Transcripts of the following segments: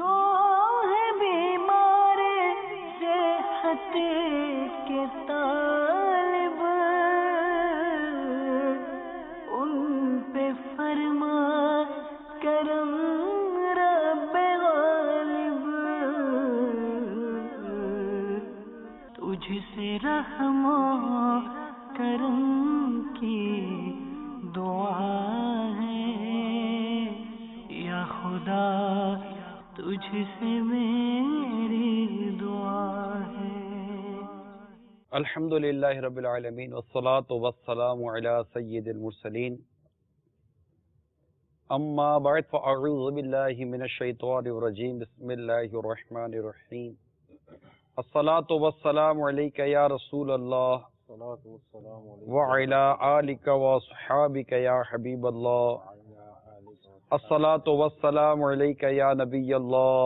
جو ہے بیمار صحت کے طالب ان پہ فرما کرم رب غالب تجھ سے رحم و کرم کی دعا ہے یا خدا تجھ سے میری دعا ہے. الحمدللہ رب العالمین والصلاة والسلام علی سید المرسلین اما بعد فاعوذ باللہ من الشیطان الرجیم بسم اللہ الرحمن الرحیم الصلاة والسلام علیک یا رسول اللہ وعلی آلک واصحابک یا حبیب اللہ الصلاة والسلام علیک یا نبی اللہ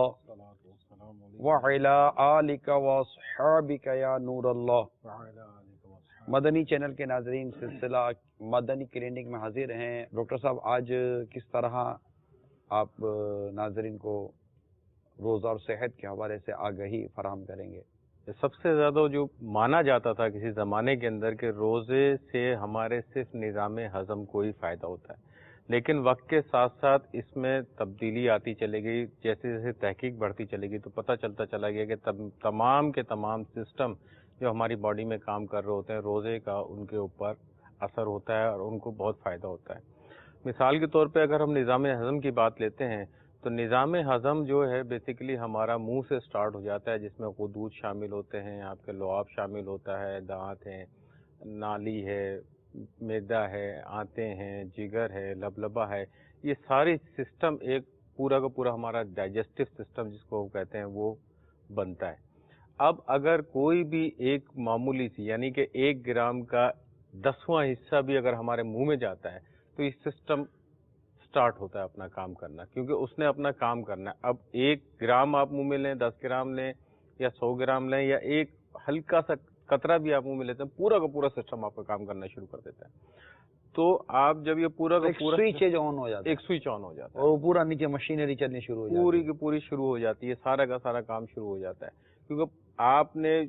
وعلی آلک واصحابک یا نور اللہ. مدنی چینل کے ناظرین، سلسلہ مدنی کلینک میں حاضر ہیں. ڈاکٹر صاحب، آج کس طرح آپ ناظرین کو روزہ اور صحت کے حوالے سے آگہی فراہم کریں گے؟ سب سے زیادہ جو مانا جاتا تھا کسی زمانے کے اندر کہ روزے سے ہمارے صرف نظام ہضم کو ہی فائدہ ہوتا ہے، لیکن وقت کے ساتھ ساتھ اس میں تبدیلی آتی چلے گئی. جیسے جیسے تحقیق بڑھتی چلے گئی تو پتہ چلتا چلا گیا کہ تمام کے تمام سسٹم جو ہماری باڈی میں کام کر رہے ہوتے ہیں، روزے کا ان کے اوپر اثر ہوتا ہے اور ان کو بہت فائدہ ہوتا ہے. مثال کے طور پہ اگر ہم نظام ہضم کی بات لیتے ہیں تو نظام ہضم جو ہے بیسیکلی ہمارا منہ سے سٹارٹ ہو جاتا ہے، جس میں غدود شامل ہوتے ہیں، آپ کے لعاب شامل ہوتا ہے، دانت ہیں، نالی ہے، معدہ ہے، آنتیں ہیں، جگر ہے، لبلبہ ہے. یہ ساری سسٹم ایک پورا کا پورا ہمارا ڈائجسٹو سسٹم جس کو کہتے ہیں وہ بنتا ہے. اب اگر کوئی بھی ایک معمولی سی یعنی کہ 1 گرام کا 10واں حصہ بھی اگر ہمارے منہ میں جاتا ہے تو یہ سسٹم سٹارٹ ہوتا ہے اپنا کام کرنا، کیونکہ اس نے اپنا کام کرنا ہے. اب 1 گرام آپ منہ میں لیں، 10 گرام لیں یا 100 گرام لیں یا ایک ہلکا سا قطرہ بھی آپ منہ میں لیتے ہیں، پورا کا پورا سسٹم آپ کا کام کرنا شروع کر دیتا ہے. تو آپ جب یہ پورا کا پورا سوئچ آن ہو جاتا ہے، ایک سوئچ آن ہو جاتا ہے اور پورا نیچے مشینری چلنی شروع ہو جاتی ہے، پوری کی پوری شروع ہو جاتی ہے، سارا کا سارا کام شروع ہو جاتا ہے. کیونکہ آپ نے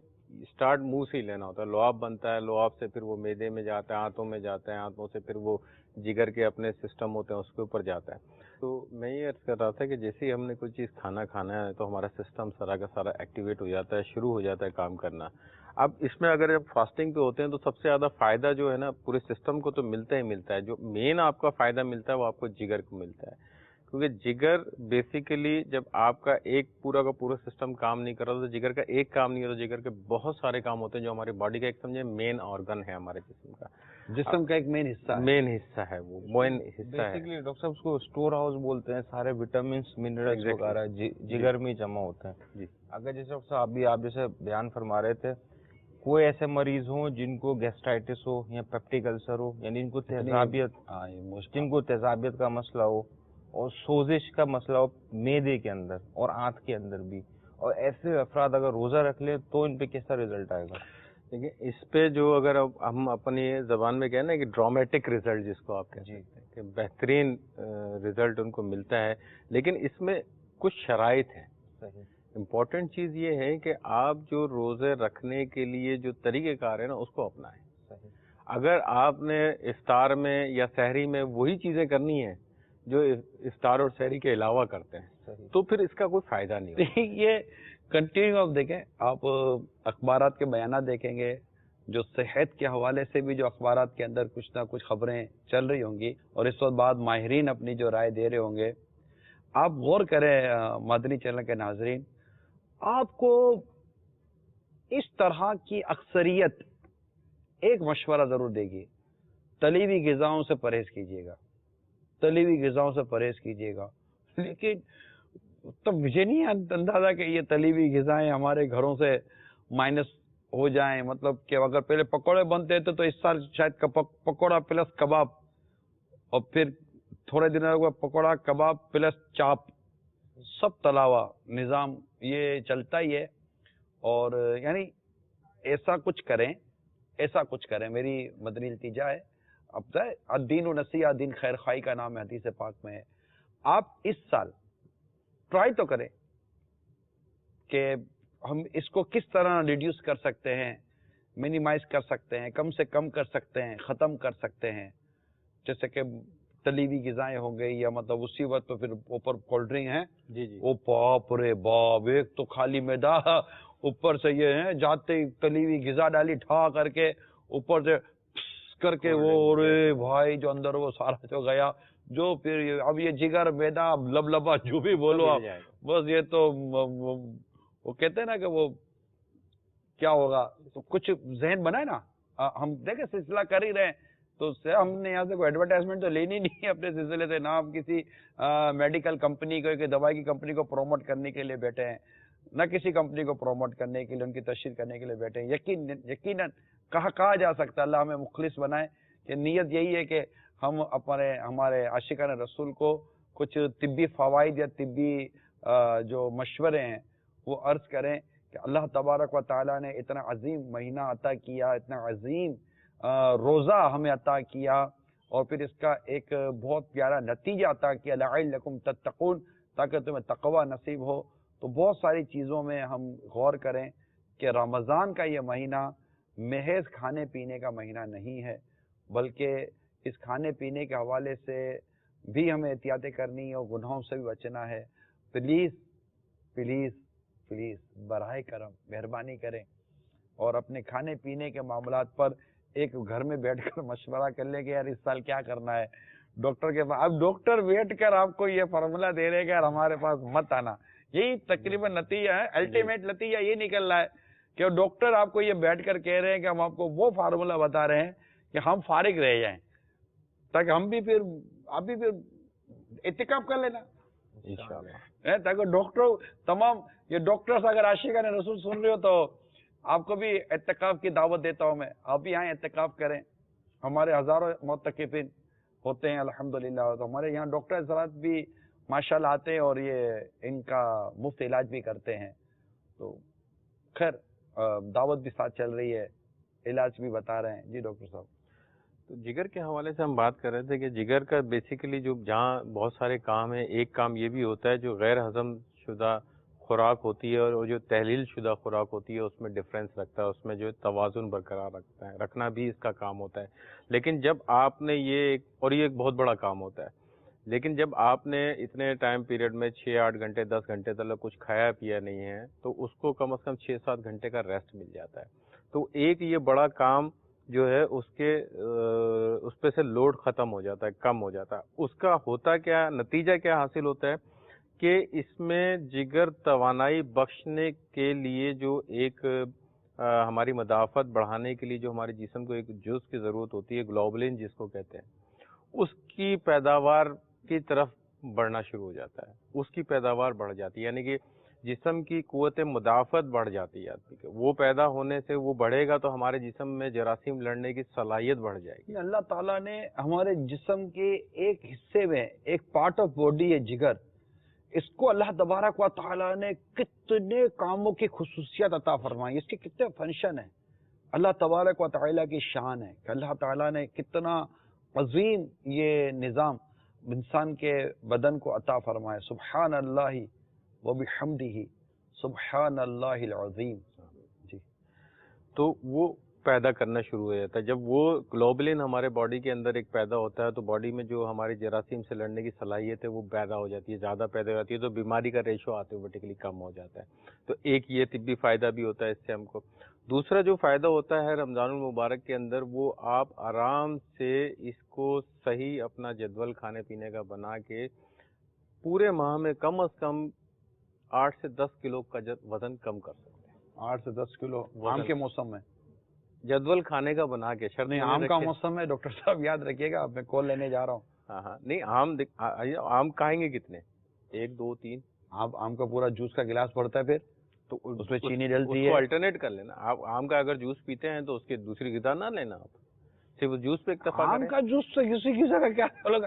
سٹارٹ منہ سے ہی لینا ہوتا ہے. لعاب بنتا ہے، لعاب سے پھر وہ معدے میں جاتا ہے، آنتوں میں جاتا ہے، آنتوں سے پھر وہ جگر کے اپنے سسٹم ہوتے ہیں اس کے اوپر جاتا ہے. تو میں یہ عرض کر رہا تھا کہ جیسے ہی ہم نے کوئی چیز کھانا ہے تو ہمارا سسٹم سارا کا سارا ایکٹیویٹ ہو جاتا ہے، شروع ہو جاتا ہے کام کرنا. اب اس میں اگر آپ فاسٹنگ پہ ہوتے ہیں تو سب سے زیادہ فائدہ جو ہے نا پورے سسٹم کو تو ملتا ہی ملتا ہے. جو مین آپ کا فائدہ ملتا ہے وہ آپ کو جگر کو ملتا ہے، کیونکہ جگر بیسیکلی جب آپ کا ایک پورا کا پورا سسٹم کام نہیں کر رہا تو جگر کا ایک کام نہیں ہوتا، جگر کے بہت سارے کام ہوتے ہیں جو ہماری باڈی کا ایک سمجھے مین آرگن ہے ہمارے جسم کا ایک مین حصہ ہے وہ مین حصہ ہے. بیسیکلی ڈاکٹر صاحب اس کو اسٹور ہاؤس بولتے ہیں، سارے وٹامنس منرلس وغیرہ جگر میں جمع ہوتے ہیں. جی اگر جیسے ڈاکٹر صاحب ابھی آپ جیسے بیان فرما رہے تھے، کوئی ایسے مریض ہوں جن کو گیسٹرائٹس ہو یا پیپٹک السر ہو، یعنی جن کو تیزابیت کا مسئلہ ہو اور سوزش کا مسئلہ ہو معدے کے اندر اور آنت کے اندر بھی، اور ایسے افراد اگر روزہ رکھ لیں تو ان پہ کیسا رزلٹ آئے گا؟ دیکھیں اس پہ جو اگر ہم اپنی زبان میں کہیں نا کہ ڈرامیٹک رزلٹ جس کو آپ کہتے ہیں کہ بہترین رزلٹ ان کو ملتا ہے، لیکن اس میں کچھ شرائط ہیں. امپورٹنٹ چیز یہ ہے کہ آپ جو روزے رکھنے کے لیے جو طریقہ کار ہے نا اس کو اپنائیں. اگر آپ نے افطار میں یا سحری میں وہی چیزیں کرنی ہیں جو افطار اور سحری کے علاوہ کرتے ہیں تو پھر اس کا کوئی فائدہ نہیں ہوگا. یہ کنٹینیو آپ دیکھیں، آپ اخبارات کے بیانات دیکھیں گے، جو صحت کے حوالے سے بھی جو اخبارات کے اندر کچھ نہ کچھ خبریں چل رہی ہوں گی اور اس وقت بعد ماہرین اپنی جو رائے دے رہے ہوں گے. آپ غور کریں مدنی چینل کے ناظرین، آپ کو اس طرح کی اکثریت ایک مشورہ ضرور دے گی، تلی ہوئی غذاؤں سے پرہیز کیجیے گا، تلی ہوئی غذاؤں سے پرہیز کیجیے گا. لیکن تو مجھے نہیں اندازہ کہ یہ تلی ہوئی غذائیں ہمارے گھروں سے مائنس ہو جائیں. مطلب کہ اگر پہلے پکوڑے بنتے تھے تو اس سال شاید پکوڑا پلس کباب، اور پھر تھوڑے دنوں بعد پکوڑا کباب پلس چاپ، سب تلاوا نظام یہ چلتا ہی ہے. اور یعنی ایسا کچھ کریں میری مدنی التجا ہے. اب الدین و نصیحہ، دین خیر خواہی کا نام ہے، حدیث پاک میں ہے. آپ اس سال ٹرائی تو کریں کہ ہم اس کو کس طرح ریڈیوس کر سکتے ہیں، منیمائز کر سکتے ہیں، کم سے کم کر سکتے ہیں، ختم کر سکتے ہیں. جیسے کہ تلی ہوئی غذائیں ہو گئی، یا مطلب اسی وقت تو پھر اوپر کولڈ ڈرنک ہیں. جی جی. وہ باپ رے باپ، ایک تو خالی میدا، اوپر سے یہ ہے جاتے ہی تلی ہوئی غذا ڈالی ٹھا کر کے، اوپر سے کر کے وہ، ارے بھائی جو اندر وہ سارا جو گیا، جو پھر اب یہ جگر میدا لبلبا جو بھی بولو آپ، بس یہ تو وہ کہتے ہیں نا کہ وہ کیا ہوگا. تو کچھ ذہن بنا ہے نا، ہم دیکھیں سلسلہ کر ہی رہے ہیں، تو ہم نے یہاں سے کوئی ایڈورٹائزمنٹ تو لینی نہیں ہے اپنے سلسلے سے، نہ ہم کسی میڈیکل کمپنی کو، دوائی کی کمپنی کو پروموٹ کرنے کے لیے بیٹھے ہیں، نہ کسی کمپنی کو پروموٹ کرنے کے لیے، ان کی تشہیر کرنے کے لیے بیٹھے ہیں. یقیناً کہا جا سکتا ہے، اللہ ہمیں مخلص بنائے، کہ نیت یہی ہے کہ ہم ہمارے عاشقان رسول کو کچھ طبی فوائد یا طبی جو مشورے ہیں وہ عرض کریں کہ اللہ تبارک و تعالیٰ نے اتنا عظیم مہینہ عطا کیا، اتنا عظیم روزہ ہمیں عطا کیا، اور پھر اس کا ایک بہت پیارا نتیجہ عطا کیا، لعلکم تتقون، تاکہ تمہیں تقوی نصیب ہو. تو بہت ساری چیزوں میں ہم غور کریں کہ رمضان کا یہ مہینہ محض کھانے پینے کا مہینہ نہیں ہے، بلکہ اس کھانے پینے کے حوالے سے بھی ہمیں احتیاطیں کرنی ہے اور گناہوں سے بھی بچنا ہے. پلیز پلیز پلیز براہ کرم مہربانی کریں اور اپنے کھانے پینے کے معاملات پر ایک گھر میں بیٹھ کر مشورہ کر لیں کہ یار اس سال کیا کرنا ہے. ڈاکٹر کے پاس اب ڈاکٹر بیٹھ کر آپ کو یہ فارمولہ دے رہے کہ یار ہمارے پاس مت آنا، یہی تقریباً نتیجہ ہے، الٹیمیٹ نتیجہ یہ نکل رہا ہے کہ ڈاکٹر آپ کو یہ بیٹھ کر کہہ رہے ہیں کہ ہم آپ کو وہ فارمولہ بتا رہے ہیں کہ ہم فارغ رہ جائیں، تاکہ ہم بھی پھر آپ بھی پھر اعتکاف کر لینا انشاءاللہ. تاکہ ڈاکٹر تمام یہ ڈاکٹرز اگر عاشقان رسول سن رہے ہو تو آپ کو بھی اعتکاف کی دعوت دیتا ہوں میں، آپ بھی یہاں اعتکاف کریں. ہمارے ہزاروں معتکفین ہوتے ہیں الحمدللہ، تو ہمارے یہاں ڈاکٹر حضرات بھی ماشاءاللہ آتے ہیں اور یہ ان کا مفت علاج بھی کرتے ہیں. تو خیر دعوت بھی ساتھ چل رہی ہے، علاج بھی بتا رہے ہیں. جی ڈاکٹر صاحب. تو جگر کے حوالے سے ہم بات کر رہے تھے کہ جگر کا بیسیکلی جو جہاں بہت سارے کام ہیں، ایک کام یہ بھی ہوتا ہے جو غیر ہضم شدہ خوراک ہوتی ہے اور جو تحلیل شدہ خوراک ہوتی ہے اس میں ڈفرینس رکھتا ہے، اس میں جو توازن برقرار رکھنا بھی اس کا کام ہوتا ہے. لیکن جب آپ نے یہ ایک بہت بڑا کام ہوتا ہے، لیکن جب آپ نے اتنے ٹائم پیریڈ میں 6-8 گھنٹے 10 گھنٹے تک کچھ کھایا پیا نہیں ہے تو اس کو کم از کم 6-7 گھنٹے کا ریسٹ مل جاتا ہے. تو ایک یہ بڑا کام جو ہے اس پہ سے لوڈ ختم ہو جاتا ہے، کم ہو جاتا ہے. اس کا ہوتا کیا نتیجہ کیا حاصل ہوتا ہے کہ اس میں جگر توانائی بخشنے کے لیے جو ایک ہماری مدافعت بڑھانے کے لیے جو ہمارے جسم کو ایک جز کی ضرورت ہوتی ہے، گلوبولن جس کو کہتے ہیں، اس کی پیداوار کی طرف بڑھنا شروع ہو جاتا ہے. اس کی پیداوار بڑھ جاتی ہے، یعنی کہ جسم کی قوت مدافعت بڑھ جاتی ہے آدمی کے. وہ پیدا ہونے سے وہ بڑھے گا تو ہمارے جسم میں جراثیم لڑنے کی صلاحیت بڑھ جائے گی. اللہ تعالیٰ نے ہمارے جسم کے ایک حصے میں، ایک پارٹ آف باڈی ہے جگر، اس کو اللہ تبارک و تعالیٰ نے کتنے کاموں کی خصوصیت عطا فرمائی، اس کے کتنے فنکشن ہیں. اللہ تبارک و تعالیٰ کی شان ہے کہ اللہ تعالیٰ نے کتنا عظیم یہ نظام انسان کے بدن کو عطا فرمایا. سبحان اللہ و بحمدہ سبحان اللہ العظیم. جی. تو وہ پیدا کرنا شروع ہو جاتا ہے. جب وہ گلوبولن ہمارے باڈی کے اندر ایک پیدا ہوتا ہے تو باڈی میں جو ہماری جراثیم سے لڑنے کی صلاحیت ہے وہ پیدا ہو جاتی ہے، زیادہ پیدا ہو جاتی ہے، تو بیماری کا ریشو آٹومیٹکلی کم ہو جاتا ہے. تو ایک یہ طبی فائدہ بھی ہوتا ہے اس سے ہم کو. دوسرا جو فائدہ ہوتا ہے رمضان المبارک کے اندر، وہ آپ آرام سے اس کو صحیح اپنا جدول کھانے پینے کا بنا کے پورے ماہ میں کم از کم 8 سے 10 کلو کا وزن کم کر سکتے ہیں. 8 سے 10 کلو آم کے موسم میں جدول کھانے کا بنا کے. شرط نہیں، آم کا موسم ہے ڈاکٹر صاحب، یاد رکھیے گا، میں کال لینے جا رہا ہوں. ہاں نہیں، آم کھائیں گے کتنے؟ 1 2 3 آم کا پورا جوس کا گلاس پڑتا ہے، پھر تو اس میں چینی ڈلتی ہے. اس کو الٹرنیٹ کر لینا. آپ آم کا اگر جوس پیتے ہیں تو اس کی دوسری غذا نہ لینا، آپ صرف جوس پہ اکتفا کریں. آم کا جوس تو کسی کا کیا،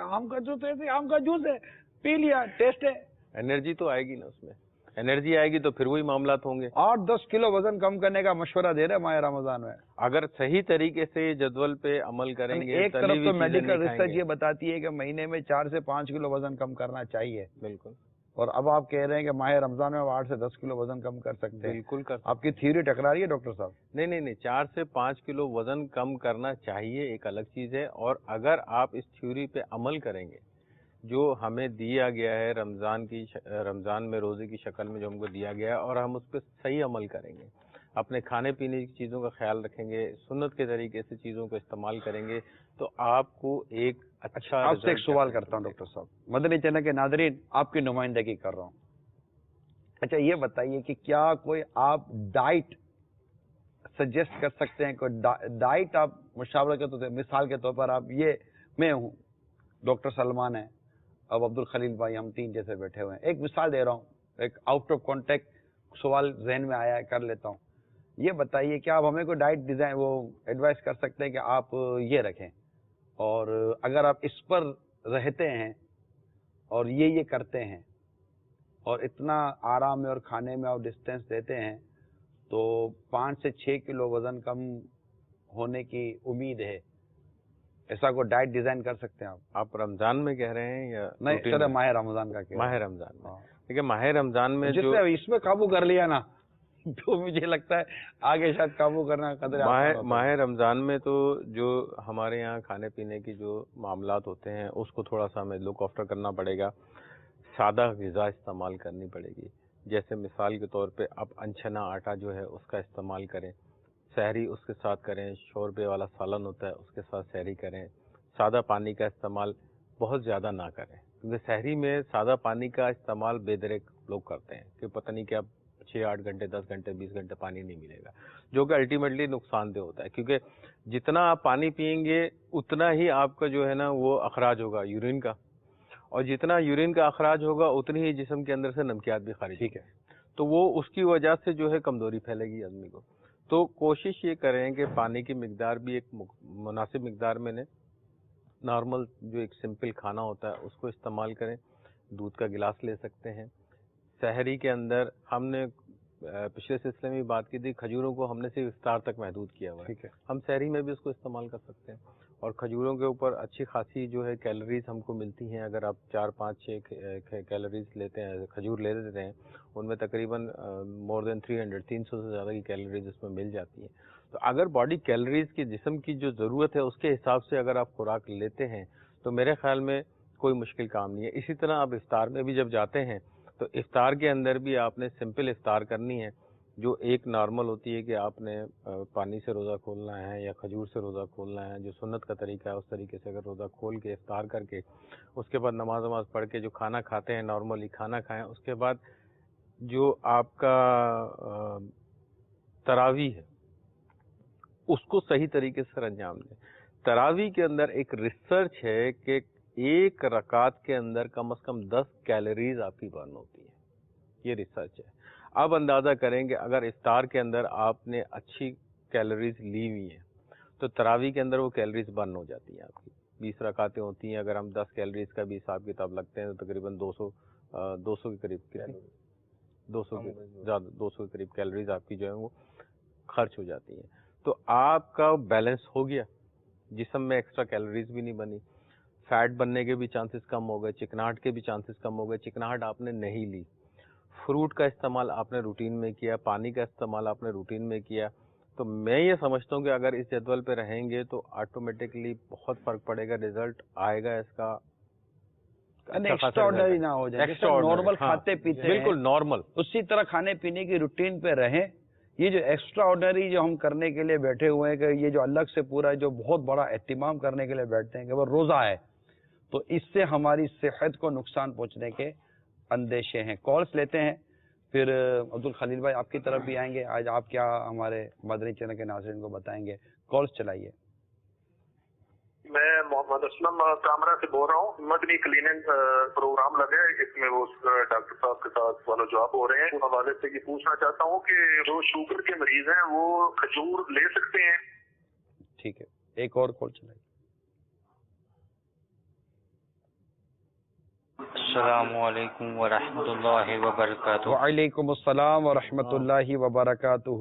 آم کا جوس ایسے آم کا جوس ہے، پی لیا، ٹیسٹ ہے. انرجی تو آئے گی نا، اس میں انرجی آئے گی تو پھر وہی معاملات ہوں گے. 8-10 کلو وزن کم کرنے کا مشورہ دے رہے ماہ رمضان میں اگر صحیح طریقے سے جدول پہ عمل کریں گے. ایک طرف تو میڈیکل ریسرچ یہ بتاتی ہے کہ مہینے میں 4 سے 5 کلو وزن کم کرنا چاہیے. بالکل. اور اب آپ کہہ رہے ہیں کہ ماہ رمضان میں آپ 8 سے 10 کلو وزن کم کر سکتے ہیں. بالکل کر آپ کی تھیوری ٹکرا رہی ہے ڈاکٹر صاحب؟ نہیں 4 سے 5 کلو وزن کم کرنا چاہیے، ایک الگ چیز ہے. اور اگر آپ اس تھیوری پہ عمل کریں گے جو ہمیں دیا گیا ہے رمضان میں روزے کی شکل میں جو ہم کو دیا گیا ہے، اور ہم اس پہ صحیح عمل کریں گے، اپنے کھانے پینے کی چیزوں کا خیال رکھیں گے، سنت کے طریقے سے چیزوں کو استعمال کریں گے، تو آپ کو ایک اچھا آپ سے ایک رزلٹ سوال کرتا ہوں ڈاکٹر صاحب، مدنی چینل کے ناظرین آپ کی نمائندگی کر رہا ہوں. اچھا یہ بتائیے کہ کیا کوئی آپ ڈائٹ سجیسٹ کر سکتے ہیں؟ کوئی ڈائٹ آپ مشاورہ کے طور پر، مثال کے طور پر آپ میں ہوں، ڈاکٹر سلمان ہے، اب عبد الخلیل بھائی، ہم 3 جیسے بیٹھے ہوئے ہیں. ایک مثال دے رہا ہوں، ایک آؤٹ آف کانٹیکٹ سوال ذہن میں آیا ہے، کر لیتا ہوں. یہ بتائیے کہ آپ ہمیں کوئی ڈائٹ ڈیزائن ایڈوائز کر سکتے ہیں کہ آپ یہ رکھیں، اور اگر آپ اس پر رہتے ہیں اور یہ کرتے ہیں اور اتنا آرام میں اور کھانے میں اور ڈسٹینس دیتے ہیں تو 5 سے 6 کلو وزن کم ہونے کی امید ہے. ایسا کوئی ڈائٹ ڈیزائن کر سکتے ہیں آپ رمضان میں کہہ رہے ہیں یا نہیں روٹین چلے میں؟ ماہ رمضان کا ماہ رمضان میں دیکھیے، ماہ رمضان میں جس جو نے اس میں قابو کر لیا نا تو مجھے لگتا ہے آگے شاید قابو کرنا قدرے آسان ہوتا ہے. ماہ رمضان میں تو جو ہمارے یہاں کھانے پینے کی جو معاملات ہوتے ہیں اس کو تھوڑا سا ہمیں لک آفٹر کرنا پڑے گا. سادہ غذا استعمال کرنی پڑے گی. جیسے مثال کے طور پہ آپ انچنا آٹا جو ہے اس کا استعمال کریں، سحری اس کے ساتھ کریں، شوربے والا سالن ہوتا ہے اس کے ساتھ سحری کریں. سادہ پانی کا استعمال بہت زیادہ نہ کریں، کیونکہ سحری میں سادہ پانی کا استعمال بے درک لوگ کرتے ہیں کہ پتہ نہیں کیا 6-8 گھنٹے 10 گھنٹے 20 گھنٹے پانی نہیں ملے گا، جو کہ الٹیمیٹلی نقصان دہ ہوتا ہے. کیونکہ جتنا آپ پانی پئیں گے اتنا ہی آپ کا جو ہے نا وہ اخراج ہوگا یورین کا، اور جتنا یورین کا اخراج ہوگا اتنی ہی جسم کے اندر سے نمکیات بھی خارج ٹھیک ہے. تو وہ اس کی وجہ سے جو ہے کمزوری پھیلے گی آدمی کو. تو کوشش یہ کریں کہ پانی کی مقدار بھی ایک مناسب مقدار میں نے نارمل جو ایک سمپل کھانا ہوتا ہے اس کو استعمال کریں. دودھ کا گلاس لے سکتے ہیں. سحری کے اندر ہم نے پچھلے سلسلے میں بات کی تھی، کھجوروں کو ہم نے صرف افطار تک محدود کیا ہوا ہے. ٹھیک ہے. ہم سحری میں بھی اس کو استعمال کر سکتے ہیں، اور کھجوروں کے اوپر اچھی خاصی جو ہے کیلوریز ہم کو ملتی ہیں. اگر آپ 4-5-6 کیلوریز لیتے ہیں، کھجور لے لیتے ہیں، ان میں تقریباً مور دین 300 سے زیادہ کی کیلوریز اس میں مل جاتی ہیں. تو اگر باڈی کیلوریز کی جسم کی جو ضرورت ہے اس کے حساب سے اگر آپ خوراک لیتے ہیں تو میرے خیال میں کوئی مشکل کام نہیں ہے. اسی طرح آپ افطار میں بھی جب جاتے ہیں تو افطار کے اندر بھی آپ نے سمپل افطار کرنی ہے، جو ایک نارمل ہوتی ہے کہ آپ نے پانی سے روزہ کھولنا ہے یا کھجور سے روزہ کھولنا ہے، جو سنت کا طریقہ ہے اس طریقے سے اگر روزہ کھول کے افطار کر کے اس کے بعد نماز پڑھ کے جو کھانا کھاتے ہیں نارملی کھانا کھائیں. اس کے بعد جو آپ کا تراویح ہے اس کو صحیح طریقے سے انجام دیں. تراویح کے اندر ایک ریسرچ ہے کہ ایک رکعت کے اندر کم از کم 10 کیلوریز آپ کی برن ہوتی ہے، یہ ریسرچ ہے. اب اندازہ کریں کہ اگر افطار کے اندر آپ نے اچھی کیلوریز لی ہوئی ہیں تو تراویح کے اندر وہ کیلوریز برن ہو جاتی ہیں. آپ کی 20 رکعتیں ہوتی ہیں، اگر ہم 10 کیلوریز کا بھی حساب کتاب لگتے ہیں تو تقریباً 200 کے قریب 200 کے قریب کیلوریز آپ کی جو ہے وہ خرچ ہو جاتی ہیں. تو آپ کا بیلنس ہو گیا، جسم میں ایکسٹرا کیلوریز بھی نہیں بنی، فیٹ بننے کے بھی چانسز کم ہو گئے، چکناہٹ کے بھی چانسز کم ہو گئے. چکناہٹ آپ نے نہیں لی، فروٹ کا استعمال آپ نے روٹین میں کیا، پانی کا استعمال آپ نے روٹین میں کیا. تو میں یہ سمجھتا ہوں کہ اگر اس جدول پہ رہیں گے تو آٹومیٹکلی بہت فرق پڑے گا، رزلٹ آئے گا اس کا. ایکسٹراڈنری نہ ہو جائے، نارمل کھاتے پیتے ہیں بالکل نارمل اسی طرح کھانے پینے کی روٹین پہ رہیں. یہ جو ایکسٹرا آرڈنری جو ہم کرنے کے لیے بیٹھے ہوئے ہیں، کہ یہ جو الگ سے پورا جو بہت بڑا اہتمام کرنے کے لیے بیٹھتے ہیں کہ وہ روزہ ہے، تو اس سے ہماری صحت کو نقصان پہنچنے کے اندیشے ہیں. کالس لیتے ہیں، پھر عبد الخلیل بھائی آپ کی طرف بھی آئیں گے. آج آپ کیا ہمارے مدنی چینل کے ناظرین کو بتائیں گے؟ کالس چلائیے. میں محمد اسلم کامرا سے بول رہا ہوں. مدنی کلینک پروگرام لگے، اس میں وہ ڈاکٹر صاحب کے ساتھ سوال و جواب ہو رہے ہیں. اس حوالے سے یہ پوچھنا چاہتا ہوں کہ جو شوگر کے مریض ہیں وہ کھجور لے سکتے ہیں؟ ٹھیک ہے، ایک اور کال چلائیے. السلام علیکم ورحمۃ اللہ وبرکاتہ. وعلیکم السلام ورحمۃ اللہ وبرکاتہ.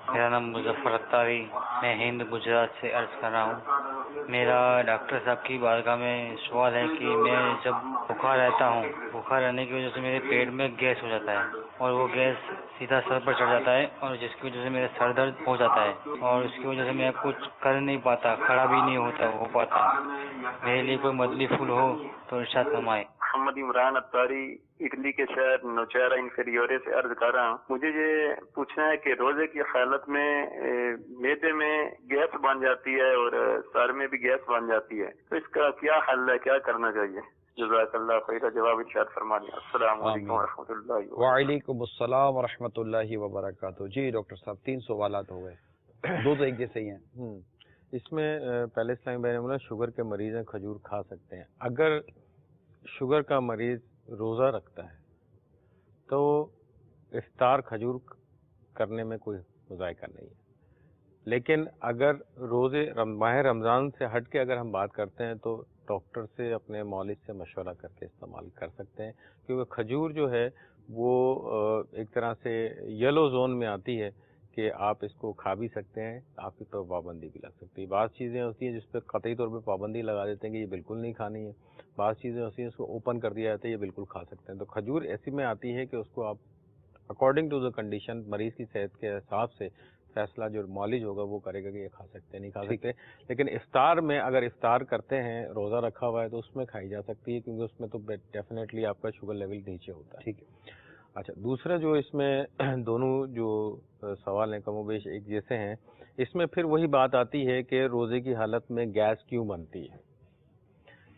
میرا نام مظفر اتاری، میں ہند گجرات سے عرض کر رہا ہوں۔ میرا ڈاکٹر صاحب کی بارگاہ میں سوال ہے کہ میں جب بخار رہتا ہوں، بخار رہنے کی وجہ سے میرے پیٹ میں گیس ہو جاتا ہے اور وہ گیس سیدھا سر پر چڑھ جاتا ہے اور جس کی وجہ سے میرا سر درد ہو جاتا ہے اور اس کی وجہ سے میں کچھ کر نہیں پاتا، کھڑا بھی نہیں ہو پاتا۔ میرے لیے کوئی مدلی پھول ہو تو ارشاد فرمائے۔ محمد عمران اتاری، اٹلی کے شہر نوچیرا انفیریورے سے عرض کر رہا ہوں۔ مجھے یہ پوچھنا ہے کہ روزے کی حالت میں معدے میں گیس بن جاتی ہے اور سر میں بھی گیس بن جاتی ہے، تو اس کا کیا حل ہے، کیا کرنا چاہیے؟ جزاک اللہ خیر، جواب ارشاد فرمائیے۔ السلام علیکم ورحمۃ اللہ وبرکاتہ۔ وعلیکم السلام ورحمۃ اللہ وبرکاتہ۔ جی ڈاکٹر صاحب 3 سوالات ہو گئے، دو تو ایک جیسے ہی ہیں۔ اس میں پہلے اسلامی بھائی نے بولا شوگر کے مریض ہیں کھجور کھا سکتے ہیں۔ اگر شوگر کا مریض روزہ رکھتا ہے تو افطار کھجور کرنے میں کوئی مذائقہ نہیں ہے، لیکن اگر روزے ماہ رمضان سے ہٹ کے اگر ہم بات کرتے ہیں تو ڈاکٹر سے اپنے مالج سے مشورہ کر کے استعمال کر سکتے ہیں، کیونکہ کھجور جو ہے وہ ایک طرح سے یلو زون میں آتی ہے کہ آپ اس کو کھا بھی سکتے ہیں، آپ کی تو پابندی بھی لگ سکتی ہے۔ بعض چیزیں ہوتی ہیں جس پہ قطعی طور پہ پابندی لگا دیتے ہیں کہ یہ بالکل نہیں کھانی ہے، بعض چیزیں ہوتی ہیں اس کو اوپن کر دیا جاتا ہے یہ بالکل کھا سکتے ہیں۔ تو کھجور ایسی میں آتی ہے کہ اس کو آپ اکارڈنگ ٹو دا کنڈیشن، مریض کی صحت کے حساب سے فیصلہ جو مالج ہوگا وہ کرے گا کہ یہ کھا سکتے ہیں نہیں کھا سکتے، لیکن افطار میں اگر افطار کرتے ہیں روزہ رکھا ہوا ہے تو اس میں کھائی جا سکتی ہے، کیونکہ اس میں تو ڈیفینیٹلی آپ کا شوگر لیول نیچے ہوتا ہے۔ ٹھیک ہے۔ اچھا، دوسرا جو اس میں دونوں جو سوال ہیں کم و بیش ایک جیسے ہیں، اس میں پھر وہی بات آتی ہے کہ روزے کی حالت میں گیس کیوں بنتی ہے۔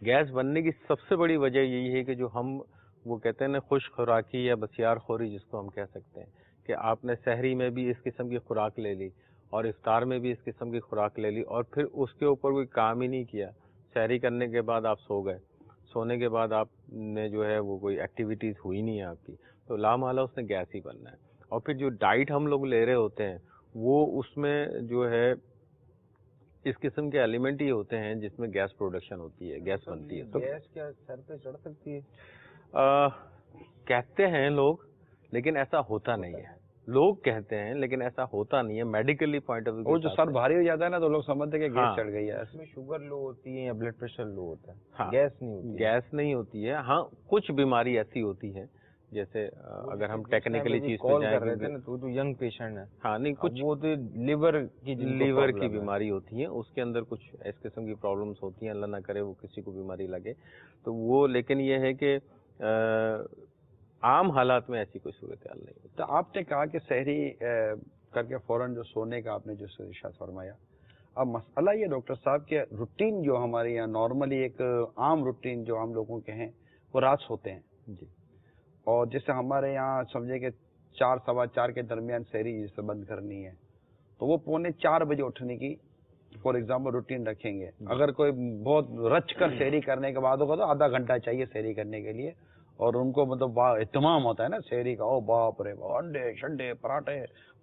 گیس بننے کی سب سے بڑی وجہ یہی ہے کہ جو ہم وہ کہتے ہیں نا خوش خوراکی یا بسیار خوری جس کو ہم کہہ سکتے ہیں، کہ آپ نے سحری میں بھی اس قسم کی خوراک لے لی اور افطار میں بھی اس قسم کی خوراک لے لی اور پھر اس کے اوپر کوئی کام ہی نہیں کیا، سحری کرنے کے بعد آپ سو گئے، سونے کے بعد آپ نے جو ہے وہ کوئی ایکٹیویٹیز ہوئی نہیں ہے آپ کی، تو لامحالہ اس نے گیس ہی بننا ہے۔ اور پھر جو ڈائٹ ہم لوگ لے رہے ہوتے ہیں وہ اس میں جو ہے اس قسم کے ایلیمنٹ ہی ہوتے ہیں جس میں گیس پروڈکشن ہوتی ہے، گیس بنتی ہے۔ تو گیس کیا سر پہ چڑھ سکتی ہے؟ کہتے ہیں لوگ، لیکن ایسا ہوتا نہیں ہے۔ لوگ کہتے ہیں لیکن ایسا ہوتا نہیں ہے، میڈیکلی پوائنٹ آف ویو وہ جو سر بھاری ہو جاتا ہے نا تو لوگ سمجھتے ہیں کہ گیس چڑھ گئی ہے، اس میں شوگر لو ہوتی ہے یا بلڈ پریشر لو ہوتا ہے، ہاں، گیس نہیں ہوتی ہے۔ گیس نہیں ہوتی ہے۔ ہاں کچھ بیماری ایسی ہوتی ہے جیسے اگر ہم ٹیکنیکلی چیز پہ کال جائیں کر رہے تھے نا تو جو ینگ پیشنٹ ہے، ہاں نہیں کچھ وہ تو لیور کی بیماری ہوتی ہے، اس کے اندر کچھ اس قسم کی پرابلمس ہوتی ہیں، اللہ نہ کرے وہ کسی کو بیماری لگے تو وہ، لیکن یہ ہے کہ عام حالات میں ایسی کوئی صورتحال نہیں ہوتی۔ تو آپ نے کہا کہ سحری کر کے فوراً جو سونے کا آپ نے جو ارشاد فرمایا، اب مسئلہ یہ ڈاکٹر صاحب کہ روٹین جو ہمارے یہاں نارملی ایک عام روٹین جو ہم لوگوں کے ہیں وہ رات سوتے ہیں جی، اور جیسے ہمارے یہاں سمجھے کہ 4 سوا 4 کے درمیان سحری جسے بند کرنی ہے تو وہ 3:45 بجے اٹھنے کی فار ایگزامپل روٹین رکھیں گے۔ اگر کوئی بہت رچ کر سحری کرنے کے بعد ہوگا تو آدھا گھنٹہ چاہیے سحری کرنے کے لیے، اور ان کو مطلب اہتمام ہوتا ہے نا سحری کا، او باپ رے انڈے شنڈے پراٹھے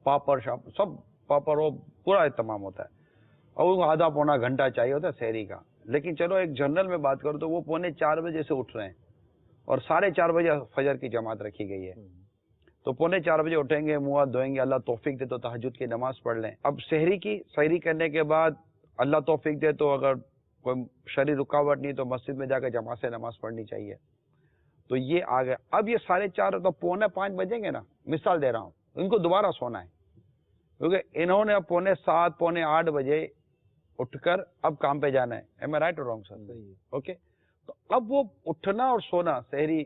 پاپڑ شاپ سب پاپڑ، وہ پورا اہتمام ہوتا ہے اور ان کو آدھا پونا گھنٹہ چاہیے ہوتا ہے سحری کا۔ لیکن چلو ایک جنرل میں بات کروں تو وہ 3:45 بجے سے اٹھ رہے ہیں اور 4:30 بجے فجر کی جماعت رکھی گئی ہے، تو 3:45 بجے اٹھیں گے، منہ ہاتھ دھوئیں گے، اللہ توفیق دے تو تہجد کی نماز پڑھ لیں۔ اب سحری کرنے کے بعد اللہ توفیق دے تو اگر کوئی شرعی رکاوٹ نہیں تو مسجد میں جا کے جماعت سے نماز پڑھنی چاہیے۔ تو یہ آ گیا۔ اب یہ 4:30 تو 4:45 بجیں گے نا، مثال دے رہا ہوں، ان کو دوبارہ سونا ہے کیونکہ انہوں نے اب 7:45 8:45 بجے اٹھ کر اب کام پہ جانا ہے۔ ایم اے رائٹ اور رانگ سر؟ اوکے، تو اب وہ اٹھنا اور سونا سحری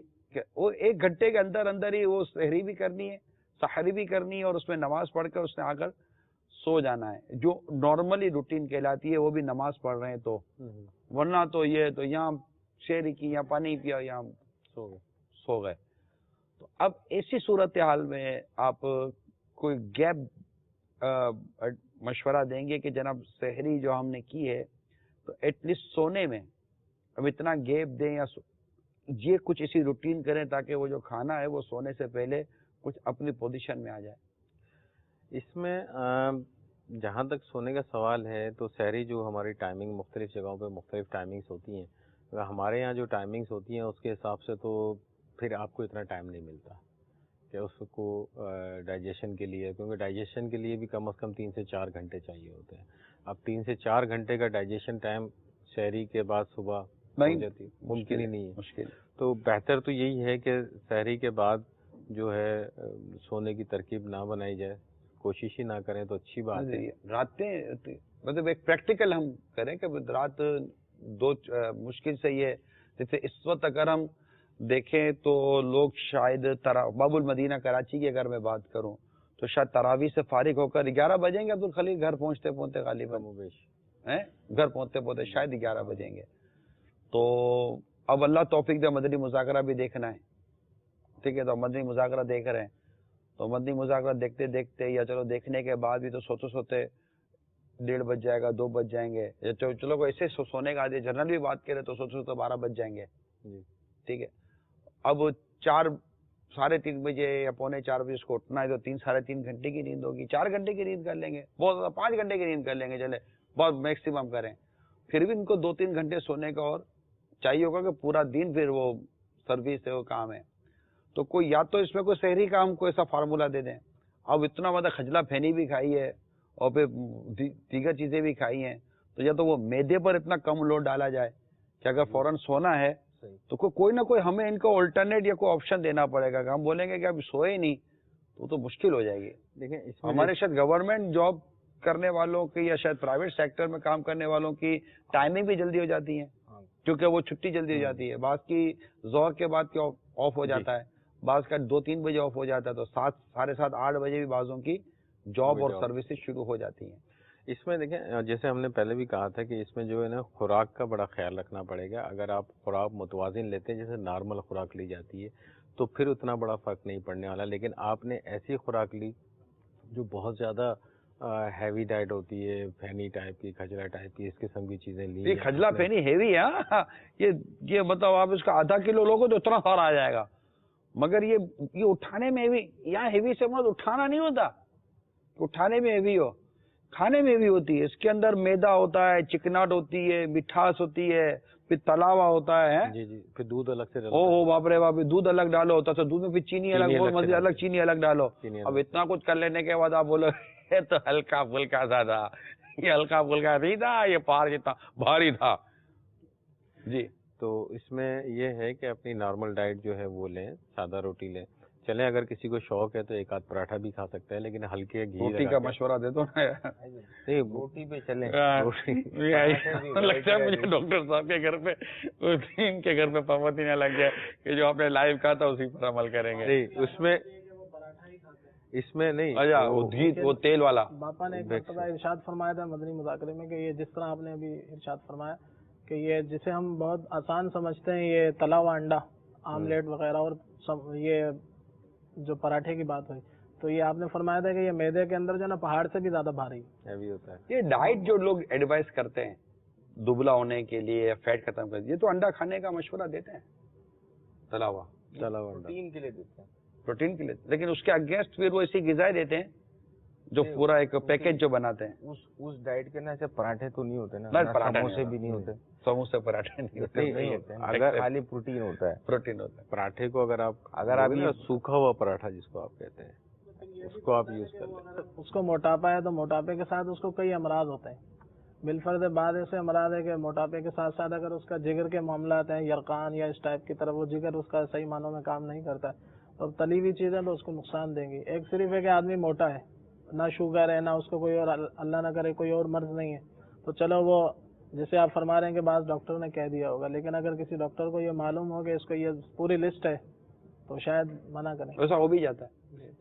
وہ 1 گھنٹے کے اندر اندر ہی وہ سحری بھی کرنی ہے، سحری بھی کرنی ہے اور اس میں نماز پڑھ کر اس نے آ کر سو جانا ہے، جو نارملی روٹین کہلاتی ہے۔ وہ بھی نماز پڑھ رہے ہیں تو، ورنہ تو یہ تو یہاں سحری کی، یہاں پانی پیا، یہاں سو گئے۔ تو اب ایسی صورتحال میں آپ کوئی گیپ مشورہ دیں گے کہ جناب سحری جو ہم نے کی ہے تو ایٹ لیسٹ سونے میں اب اتنا گیپ دیں یا یہ کچھ اسی روٹین کریں تاکہ وہ جو کھانا ہے وہ سونے سے پہلے کچھ اپنی پوزیشن میں آ جائے؟ اس میں جہاں تک سونے کا سوال ہے تو سحری جو ہماری ٹائمنگ مختلف جگہوں پہ مختلف ٹائمنگز ہوتی ہیں، ہمارے یہاں جو ٹائمنگز ہوتی ہیں اس کے حساب سے تو پھر آپ کو اتنا ٹائم نہیں ملتا کہ اس کو ڈائجیشن کے لیے، کیونکہ ڈائجیشن کے لیے بھی کم از کم 3 سے 4 گھنٹے چاہیے ہوتے ہیں. اب 3 سے 4 گھنٹے کا ڈائجیشن ٹائم سحری کے بعد صبح ہو جاتی، ممکن ہی نہیں ہے. مشکل. تو بہتر تو یہی ہے کہ سحری کے بعد جو ہے سونے کی ترکیب نہ بنائی جائے، کوشش ہی نہ کریں تو اچھی بات ہے. راتیں مطلب ایک پریکٹیکل ہم کریں کہ رات دو مشکل سے یہ، جیسے اس وقت اگر ہم دیکھیں تو لوگ شاید باب المدینہ کراچی کی اگر میں بات کروں تو شاید تراویح سے فارغ ہو کر 11 بجیں گے عبدالخلیل گھر پہنچتے پہنچتے غالباً، گھر پہنچتے پہنچتے شاید 11 بجیں گے. تو اب اللہ توفیق دے مدنی مذاکرہ بھی دیکھنا ہے، ٹھیک ہے. تو مدنی مذاکرہ دیکھ رہے ہیں تو مدنی مذاکرہ دیکھتے دیکھتے یا چلو دیکھنے کے بعد بھی تو سوتے سوتے 1:30 بج جائے گا، 2 بج جائیں گے، یا چلو کو ایسے سونے کا عادی جنرل بھی بات کرے تو سوتے سوتے 12 بج جائیں گے. ٹھیک ہے. اب 4 ساڑھے 3 بجے یا پونے 4 بجے اس کو اٹھنا ہے تو 3 ساڑھے 3 گھنٹے کی نیند ہوگی. 4 گھنٹے کی نیند کر لیں گے، بہت زیادہ 5 گھنٹے کی نیند کر لیں گے، چلے بہت میکسیمم کریں. پھر بھی ان کو 2-3 گھنٹے سونے کا اور چاہیے ہوگا کہ پورا دن پھر وہ سروس ہے، وہ کام ہے. تو کوئی یا تو اس میں کوئی سحری کا ہم کو ایسا فارمولا دے دیں. اب اتنا مطلب خجلہ پھینی بھی کھائی ہے اور پھر دیگر چیزیں بھی کھائی ہیں تو یا تو وہ معدے پر اتنا کم لوڈ ڈالا جائے کہ اگر فوراً سونا ہے تو کوئی نہ کوئی ہمیں ان کو الٹرنیٹ یا کوئی آپشن دینا پڑے گا. کہ ہم بولیں گے کہ اب سوئے ہی نہیں تو مشکل ہو جائے گی. دیکھیں ہمارے شاید گورنمنٹ جاب کرنے والوں کی یا شاید پرائیویٹ سیکٹر میں کام کرنے والوں کی ٹائمنگ بھی جلدی ہو جاتی ہے کیونکہ وہ چھٹی جلدی ہو جاتی ہے. بعض کی ظہر کے بعد آف ہو جاتا ہے، بعض کا 2-3 بجے آف ہو جاتا ہے، تو 7 ساڑھے 7 8 بجے بھی بعضوں کی جاب اور سروسز شروع ہو جاتی ہیں. اس میں دیکھیں جیسے ہم نے پہلے بھی کہا تھا کہ اس میں جو ہے نا خوراک کا بڑا خیال رکھنا پڑے گا. اگر آپ خوراک متوازن لیتے ہیں جیسے نارمل خوراک لی جاتی ہے تو پھر اتنا بڑا فرق نہیں پڑنے والا. لیکن آپ نے ایسی خوراک لی جو بہت زیادہ ہیوی ڈائٹ ہوتی ہے، پھینی ٹائپ کی، کھجرا ٹائپ کی، اس قسم کی چیزیں لی. یہ کھجلا پھینی ہیوی ہے، یہ مطلب آپ اس کا آدھا کلو لوگو تو اتنا سارا آ جائے گا. مگر یہ اٹھانے میں ہیوی، یہاں ہیوی سے مرد اٹھانا نہیں ہوتا، اٹھانے میں ہیوی ہو، کھانے میں بھی ہوتی ہے. اس کے اندر میدا ہوتا ہے، چکناٹ ہوتی ہے، مٹھاس ہوتی ہے، پھر تلا ہوا ہوتا ہے. جی پھر دودھ الگ سے او باپ رے باپ، دودھ الگ ڈالو ہوتا ہے، دودھ میں پھر چینی الگ چینی الگ ڈالو. اب اتنا کچھ کر لینے کے بعد آپ بولو یہ تو ہلکا پھلکا سا تھا، یہ ہلکا پھلکا نہیں تھا، یہ پار جتنا بھاری تھا. جی تو اس میں یہ ہے کہ اپنی نارمل ڈائٹ جو ہے وہ لیں، سادہ روٹی لیں. چلیں اگر کسی کو شوق ہے تو 1 آدھ پراٹھا بھی کھا سکتا ہے، لیکن ہلکے گھی روٹی کا مشورہ دے دو نا. نہیں روٹی پہ چلیں. لگتا ہے مجھے ڈاکٹر صاحب کے گھر پہ، ان کے گھر پہ پابندی نہ لگ جائے کہ جو آپ نے لائیو کہا تھا اسی پر عمل کریں گے. نہیں اس میں نہیں، وہ تیل والا. باپا نے ایک مرتبہ ارشاد فرمایا تھا مدنی مذاکرے میں کہ یہ جس طرح آپ نے ابھی ارشاد فرمایا کہ یہ جسے ہم بہت آسان سمجھتے ہیں، یہ تلا ہوا انڈا، آملیٹ وغیرہ، اور یہ جو پراٹھے کی بات ہوئی تو یہ آپ نے فرمایا تھا کہ یہ میدے کے اندر جو نا پہاڑ سے بھی زیادہ بھاری ہیوی ہوتا ہے. یہ ڈائٹ جو لوگ ایڈوائز کرتے ہیں دبلا ہونے کے لیے، فیٹ ختم کرنے، یہ تو انڈا کھانے کا مشورہ دیتے ہیں، تلا ہوا پروٹین کے لیے دیتے ہیں، پروٹین کے لیے. لیکن اس کے اگینسٹ پھر وہ ایسی غذائیں دیتے ہیں جو پورا ایک پیکج جو بناتے ہیں. اس ڈائٹ کے نا ایسے پراٹھے تو نہیں ہوتے نا، سموسے بھی نہیں ہوتے، سموسے پراٹھے نہیں ہوتے. اگر خالی پروٹین ہوتا ہے، پروٹین ہوتا ہے. پراٹھے کو اگر آپ یہ سوکھا ہوا پراٹھا جس کو آپ کہتے ہیں اس کو آپ یوز کر لیں. اس کو موٹاپا ہے تو موٹاپے کے ساتھ اس کو کئی امراض ہوتے ہیں. بالفرض بعض ایسے امراض ہے کہ موٹاپے کے ساتھ ساتھ اگر اس کا جگر کے معاملات ہیں، یرقان یا اس ٹائپ کی طرف، وہ جگر اس کا صحیح معنوں میں کام نہیں کرتا ہے اور تلی ہوئی چیزیں تو اس کو نقصان دیں گی. ایک صرف ہے کہ آدمی موٹا ہے، نہ شوگر ہے، نہ اس کو کوئی اور اللہ نہ کرے کوئی اور مرض نہیں ہے، تو چلو وہ جیسے آپ فرما رہے ہیں کہ بعض ڈاکٹر نے کہہ دیا ہوگا، لیکن اگر کسی ڈاکٹر کو یہ معلوم ہو کہ اس کو یہ پوری لسٹ ہے تو شاید منع کریں. ایسا ہو بھی جاتا ہے.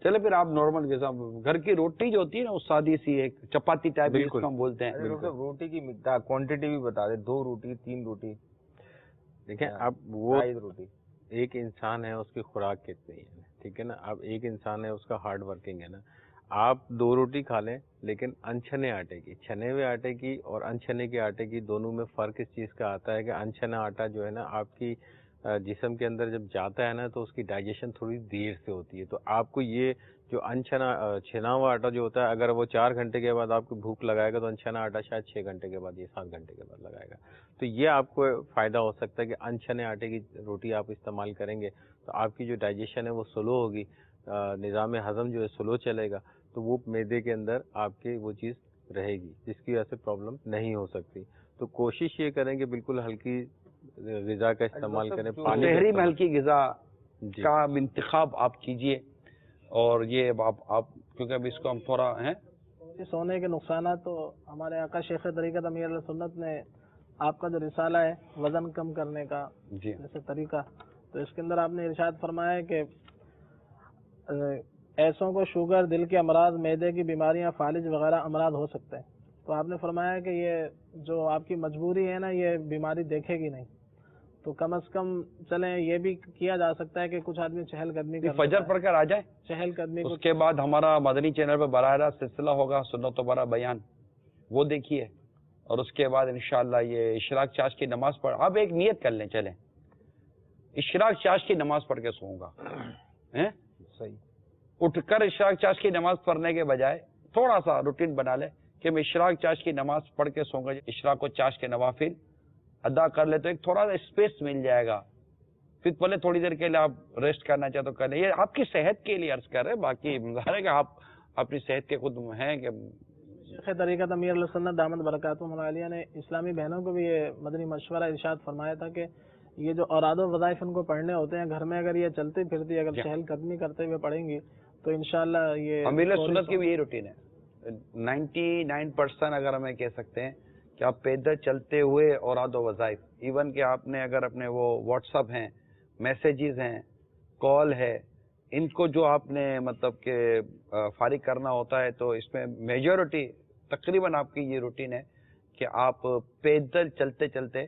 چلے پھر آپ نارمل کے ساتھ گھر کی روٹی جو ہوتی ہے نا، وہ سادی سی ایک چپاتی ٹائپ جس کو ہم بولتے ہیں. روٹی کی مقدار کوانٹٹی بھی بتا دیں، 2 روٹی 3 روٹی. دیکھیں اب وہ ایک انسان ہے، اس کی خوراک کتنی ہے، ٹھیک ہے نا. اب ایک انسان ہے، اس کا ہارڈ ورکنگ ہے نا. آپ 2 روٹی کھا لیں لیکن انچھنے آٹے کی، چھنے ہوئے آٹے کی اور انچھنے کے آٹے کی، دونوں میں فرق اس چیز کا آتا ہے کہ انچھنا آٹا جو ہے نا آپ کی جسم کے اندر جب جاتا ہے نا تو اس کی ڈائجیشن تھوڑی دیر سے ہوتی ہے. تو آپ کو یہ جو چھنا ہوا آٹا جو ہوتا ہے، اگر وہ 4 گھنٹے کے بعد آپ کو بھوک لگائے گا تو انچھنا آٹا شاید 6 گھنٹے کے بعد یا 7 گھنٹے کے بعد لگائے گا. تو یہ آپ کو فائدہ ہو سکتا ہے کہ انچھنے آٹے کی روٹی آپ استعمال کریں گے تو آپ کی جو ڈائجیشن ہے وہ سلو ہوگی، نظام ہضم جو ہے سلو چلے گا، تو وہ معدے کے اندر آپ کے وہ چیز رہے گی جس کی وجہ سے پرابلم نہیں ہو سکتی. تو کوشش یہ کریں کہ بالکل ہلکی غذا کا استعمال کریں، پانی کا شہری میں ہلکی غذا جی کا انتخاب آپ کیجئے. اور یہ آپ کیونکہ اب اس کو ہم تھوڑا ہیں سونے کے نقصانات، تو ہمارے آقا شیخ طریقت امیر علیہ سنت نے آپ کا جو رسالہ ہے وزن کم کرنے کا جی جیسے طریقہ، تو اس کے اندر آپ نے ارشاد فرمایا ہے کہ ایسوں کو شوگر، دل کے امراض، معدے کی بیماریاں، فالج وغیرہ امراض ہو سکتے ہیں. تو آپ نے فرمایا کہ یہ جو آپ کی مجبوری ہے نا، یہ بیماری دیکھے گی نہیں، تو کم از کم چلیں یہ بھی کیا جا سکتا ہے کہ کچھ آدمی چہل قدمی کر فجر پڑھ کر آ جائیں. چہل قدمی اس کے بعد ہمارا مدنی چینل پہ براہ راست سلسلہ ہوگا سنت و برا بیان، وہ دیکھیے. اور اس کے بعد انشاءاللہ یہ اشراق چاش کی نماز پڑھ، اب ایک نیت کر لیں، چلیں اشراق چاش کی نماز پڑھ کے سوؤں گا. صحیح. اٹھ کر اشراق چاش کی نماز پڑھنے کے بجائے تھوڑا سا روٹین بنا لیں کہ میں اشراق چاش کی نماز پڑھ کے سوؤں گا، اشراق و چاش کے نوافل ادا کر لے تو ایک تھوڑا سا اسپیس مل جائے گا. پھر پہلے تھوڑی دیر کے لیے آپ ریسٹ کرنا چاہتے تو کر لیں. یہ آپ کی صحت کے لیے عرض کر رہے ہیں، باقی ظاہر ہے کہ آپ اپنی صحت کے خود ہیں کہ شیخ طریقت امیر علیہ سنت دامت برکاتہم العالیہ نے اسلامی بہنوں کو بھی یہ مدنی مشورہ ارشاد فرمایا تھا کہ یہ جو اوراد و وظائف ان کو پڑھنے ہوتے ہیں گھر میں، اگر یہ چلتی پھرتی اگر چہل قدمی کرتے ہوئے پڑھیں گی تو انشاءاللہ یہ امیر سنت کی بھی یہی روٹین ہے. 99% اگر ہمیں کہہ سکتے ہیں کہ آپ پیدل چلتے ہوئے اوراد و وظائف، ایون کہ آپ نے اگر اپنے وہ واٹس اپ ہیں، میسیجز ہیں، کال ہے، ان کو جو آپ نے مطلب کہ فارغ کرنا ہوتا ہے، تو اس میں میجورٹی تقریباً آپ کی یہ روٹین ہے کہ آپ پیدل چلتے چلتے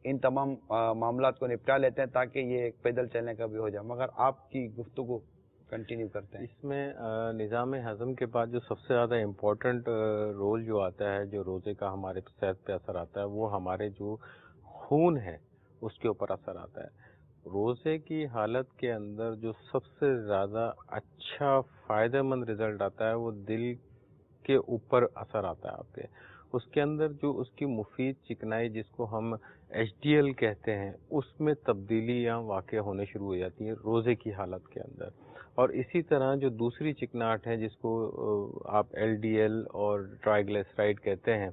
ان تمام معاملات کو نپٹا لیتے ہیں تاکہ یہ ایک پیدل چلنے کا بھی ہو جائے. مگر آپ کی گفتگو کنٹینیو کرتے ہیں. اس میں نظام ہضم کے بعد جو سب سے زیادہ امپورٹنٹ رول جو آتا ہے، جو روزے کا ہمارے صحت پہ اثر آتا ہے، وہ ہمارے جو خون ہے اس کے اوپر اثر آتا ہے. روزے کی حالت کے اندر جو سب سے زیادہ اچھا فائدہ مند رزلٹ آتا ہے وہ دل کے اوپر اثر آتا ہے آپ کے. اس کے اندر جو اس کی مفید چکنائی جس کو ہم ایچ ڈی ایل کہتے ہیں، اس میں تبدیلیاں واقع ہونے شروع ہو جاتی ہیں روزے کی حالت کے اندر. اور اسی طرح جو دوسری چکناہٹ ہے جس کو آپ ایل ڈی ایل اور ٹرائیگلیسرائڈ کہتے ہیں،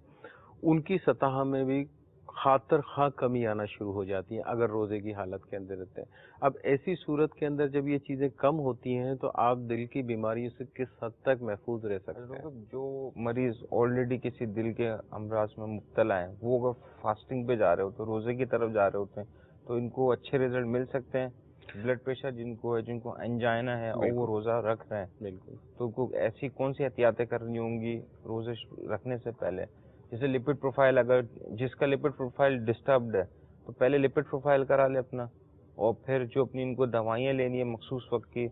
ان کی سطح میں بھی خاطر خواہ کمی آنا شروع ہو جاتی ہیں اگر روزے کی حالت کے اندر رہتے ہیں. اب ایسی صورت کے اندر جب یہ چیزیں کم ہوتی ہیں تو آپ دل کی بیماریوں سے کس حد تک محفوظ رہ سکتے ہیں. جو مریض آلریڈی کسی دل کے امراض میں مبتلا ہیں، وہ اگر فاسٹنگ پہ جا رہے ہوتے ہیں، روزے کی طرف جا رہے ہوتے ہیں، تو ان کو اچھے رزلٹ مل سکتے ہیں. بلڈ پریشر جن کو ہے، جن کو انجائنا ہے اور وہ روزہ رکھ رہے ہیں، بالکل، تو کو ایسی کون سی احتیاطیں کرنی ہوں گی روزے رکھنے سے پہلے؟ جیسے لپڈ پروفائل، اگر جس کا لپڈ پروفائل ڈسٹربڈ ہے تو پہلے لپڈ پروفائل کرا لے اپنا، اور پھر جو اپنی ان کو دوائیاں لینی ہے مخصوص وقت کی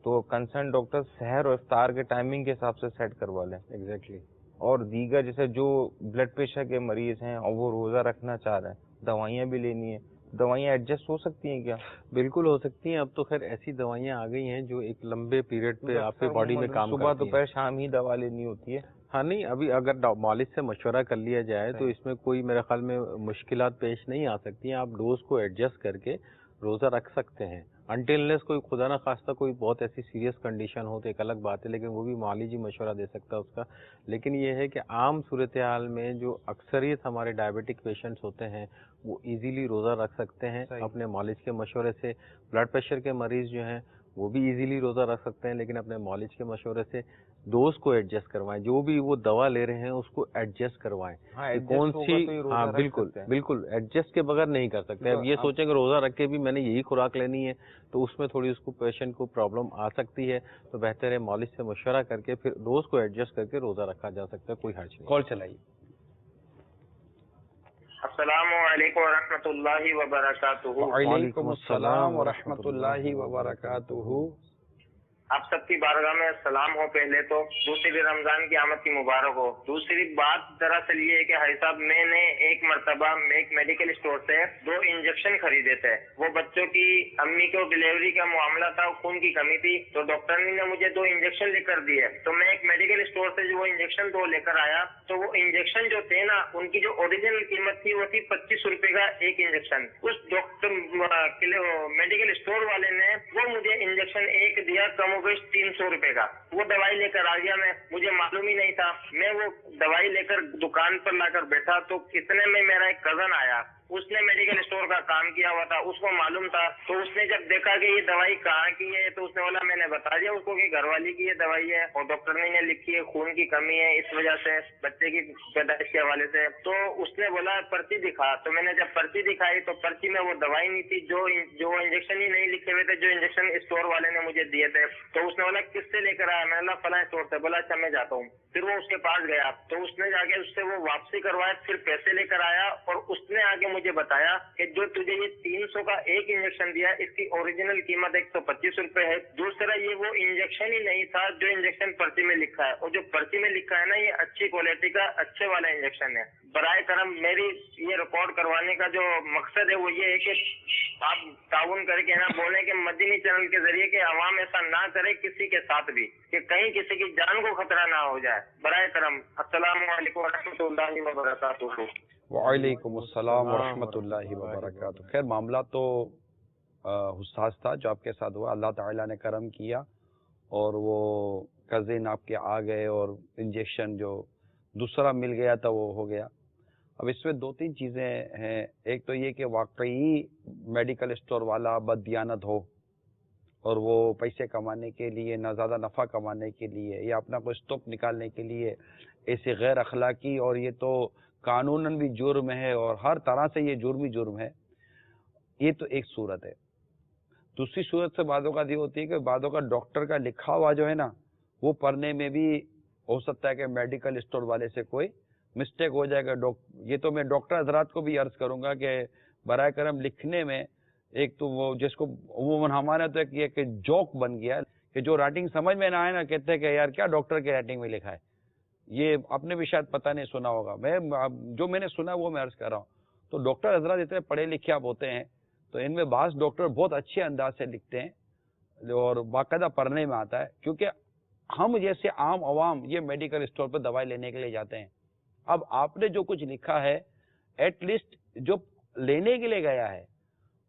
تو کنسرن ڈاکٹر سحر اور افطار کے ٹائمنگ کے حساب سے سیٹ کروا لیں. ایگزیکٹلی. اور دیگر جیسے جو بلڈ پریشر کے مریض ہیں اور وہ روزہ رکھنا چاہ رہے ہیں، دوائیاں بھی لینی ہیں، دوائیاں ایڈجسٹ ہو سکتی ہیں کیا؟ بالکل ہو سکتی ہیں. اب تو خیر ایسی دوائیاں آ گئی ہیں جو ایک لمبے پیریڈ پہ آپ کی باڈی میں کام صبح کرتی ہیں. دوپہر شام ہی دوا لینی ہوتی ہے. ہاں نہیں، ابھی اگر مالج سے مشورہ کر لیا جائے تو اس میں کوئی میرے خیال میں مشکلات پیش نہیں آ سکتی ہیں. آپ ڈوز کو ایڈجسٹ کر کے روزہ رکھ سکتے ہیں انٹلنس کوئی خدا نہ خواستہ کوئی بہت ایسی سیریس کنڈیشن ہو تو ایک الگ بات ہے، لیکن وہ بھی معالج ہی مشورہ دے سکتا ہے اس کا. لیکن یہ ہے کہ عام صورتحال میں جو اکثریت ہمارے ڈائبٹک پیشنٹس ہوتے ہیں وہ ایزیلی روزہ رکھ سکتے ہیں اپنے معالج کے مشورے سے. بلڈ پریشر کے مریض جو ہیں وہ بھی ایزیلی روزہ رکھ سکتے ہیں، لیکن اپنے معالج کے مشورے سے ڈوز کو ایڈجسٹ کروائیں. جو بھی وہ دوا لے رہے ہیں اس کو ایڈجسٹ کروائیں. کون سی، ہاں بالکل بالکل ایڈجسٹ کے بغیر نہیں کر سکتے. اب یہ سوچیں کہ روزہ رکھ کے بھی میں نے یہی خوراک لینی ہے تو اس میں تھوڑی اس کو پیشنٹ کو پرابلم آ سکتی ہے. تو بہتر ہے معالج سے مشورہ کر کے پھر ڈوز کو ایڈجسٹ کر کے روزہ رکھا جا سکتا ہے، کوئی حرج نہیں. کال چلائیے. السلام علیکم ورحمۃ اللہ وبرکاتہ. وعلیکم السلام ورحمۃ اللہ وبرکاتہ. آپ سب کی بارگاہ میں سلام ہو پہلے تو، دوسری رمضان کی آمد کی مبارک ہو۔ دوسری بات دراصل یہ ہے کہ حاجی صاحب میں نے ایک مرتبہ ایک میڈیکل اسٹور سے 2 انجیکشن خریدے تھے۔ وہ بچوں کی امی کو ڈلیوری کا معاملہ تھا، خون کی کمی تھی، تو ڈاکٹر نے مجھے 2 انجیکشن لکھ کر دیے۔ تو میں ایک میڈیکل اسٹور سے جو وہ انجیکشن 2 لے کر آیا، تو وہ انجیکشن جو تھے نا، ان کی جو اوریجنل قیمت تھی وہ تھی 25 روپے کا ایک انجیکشن۔ اس ڈاکٹر میڈیکل اسٹور والے نے وہ مجھے انجیکشن ایک دیا کم و بیش 300 روپے کا۔ وہ دوائی لے کر آ گیا، میں مجھے معلوم ہی نہیں تھا۔ میں وہ دوائی لے کر دکان پر لا کر بیٹھا تو اتنے میں میرا ایک کزن آیا، اس نے میڈیکل اسٹور کا کام کیا ہوا تھا، اس کو معلوم تھا۔ تو اس نے جب دیکھا کہ یہ دوائی کہاں کی ہے تو اس نے بولا، میں نے بتا دیا اس کو کہ گھر والی کی یہ دوائی ہے اور ڈاکٹر نے لکھی ہے، خون کی کمی ہے اس وجہ سے، بچے کی پیدائش کے حوالے سے۔ تو اس نے بولا پرچی دکھا، تو میں نے جب پرچی دکھائی تو پرچی میں وہ دوائی نہیں تھی، جو انجیکشن ہی نہیں لکھے ہوئے تھے جو انجیکشن اسٹور والے نے مجھے دیے تھے۔ تو اس نے بولا کس سے لے کر آیا؟ میں نے بولا فلاں اسٹور سے۔ بولا اچھا میں جاتا ہوں۔ پھر وہ اس کے پاس گیا تو اس نے جا کے اس سے وہ واپسی کروایا، پھر پیسے لے کر آیا اور اس نے آگے مجھے بتایا کہ جو تجھے یہ 300 کا ایک انجیکشن دیا اس کی اوریجنل قیمت 125 روپے ہے۔ دوسرا یہ وہ انجیکشن ہی نہیں تھا جو انجیکشن پرچی میں لکھا ہے، اور جو پرچی میں لکھا ہے نا یہ اچھی کوالٹی کا اچھے والا انجیکشن ہے۔ برائے کرم میری یہ ریکارڈ کروانے کا جو مقصد ہے وہ یہ ہے کہ آپ تعاون کر کے نا بولیں کہ مدنی چینل کے ذریعے کہ عوام ایسا نہ کرے کسی کے ساتھ بھی، کہ کہیں کسی کی جان کو خطرہ نہ ہو جائے۔ برائے کرم السلام علیکم ورحمۃ اللہ وبرکاتہ۔ وعلیکم السلام ورحمۃ اللہ وبرکاتہ۔ خیر معاملہ تو حساس تھا جو آپ کے ساتھ ہوا، اللہ تعالیٰ نے کرم کیا اور وہ کزن آپ کے آ گئے اور انجیکشن جو دوسرا مل گیا تھا وہ ہو گیا۔ اب اس میں 2-3 چیزیں ہیں۔ ایک تو یہ کہ واقعی میڈیکل اسٹور والا بددیانت ہو اور وہ پیسے کمانے کے لیے نہ زیادہ نفع کمانے کے لیے یا اپنا کوئی اسٹاک نکالنے کے لیے ایسے غیر اخلاقی، اور یہ تو قانوناً بھی جرم ہے اور ہر طرح سے یہ جرم ہی جرم ہے، یہ تو ایک صورت ہے۔ دوسری صورت سے بعضوں کا یہ ہوتی ہے کہ بعضوں کا ڈاکٹر کا لکھا ہوا جو ہے نا وہ پڑھنے میں بھی ہو سکتا ہے کہ میڈیکل اسٹور والے سے کوئی مسٹیک ہو جائے گا۔ یہ تو میں ڈاکٹر حضرات کو بھی عرض کروں گا کہ برائے کرم لکھنے میں ایک تو وہ جس کو عموماً ہمارے تو ایک جوک بن گیا ہے کہ جو رائٹنگ سمجھ میں نہ آئے نا کہتے ہیں کہ یار کیا ڈاکٹر کے رائٹنگ میں لکھا ہے۔ یہ آپ نے بھی شاید پتہ نہیں سنا ہوگا، جو میں نے سنا وہ میں عرض کر رہا ہوں۔ تو ڈاکٹر حضرات اتنے پڑھے لکھے آپ ہوتے ہیں تو ان میں بعض ڈاکٹر بہت اچھے انداز سے لکھتے ہیں اور باقاعدہ پڑھنے میں آتا ہے، کیونکہ ہم جیسے عام عوام یہ میڈیکل اسٹور پہ دوائی لینے کے لیے جاتے ہیں۔ اب آپ نے جو کچھ لکھا ہے ایٹ لیسٹ جو لینے کے لیے گیا ہے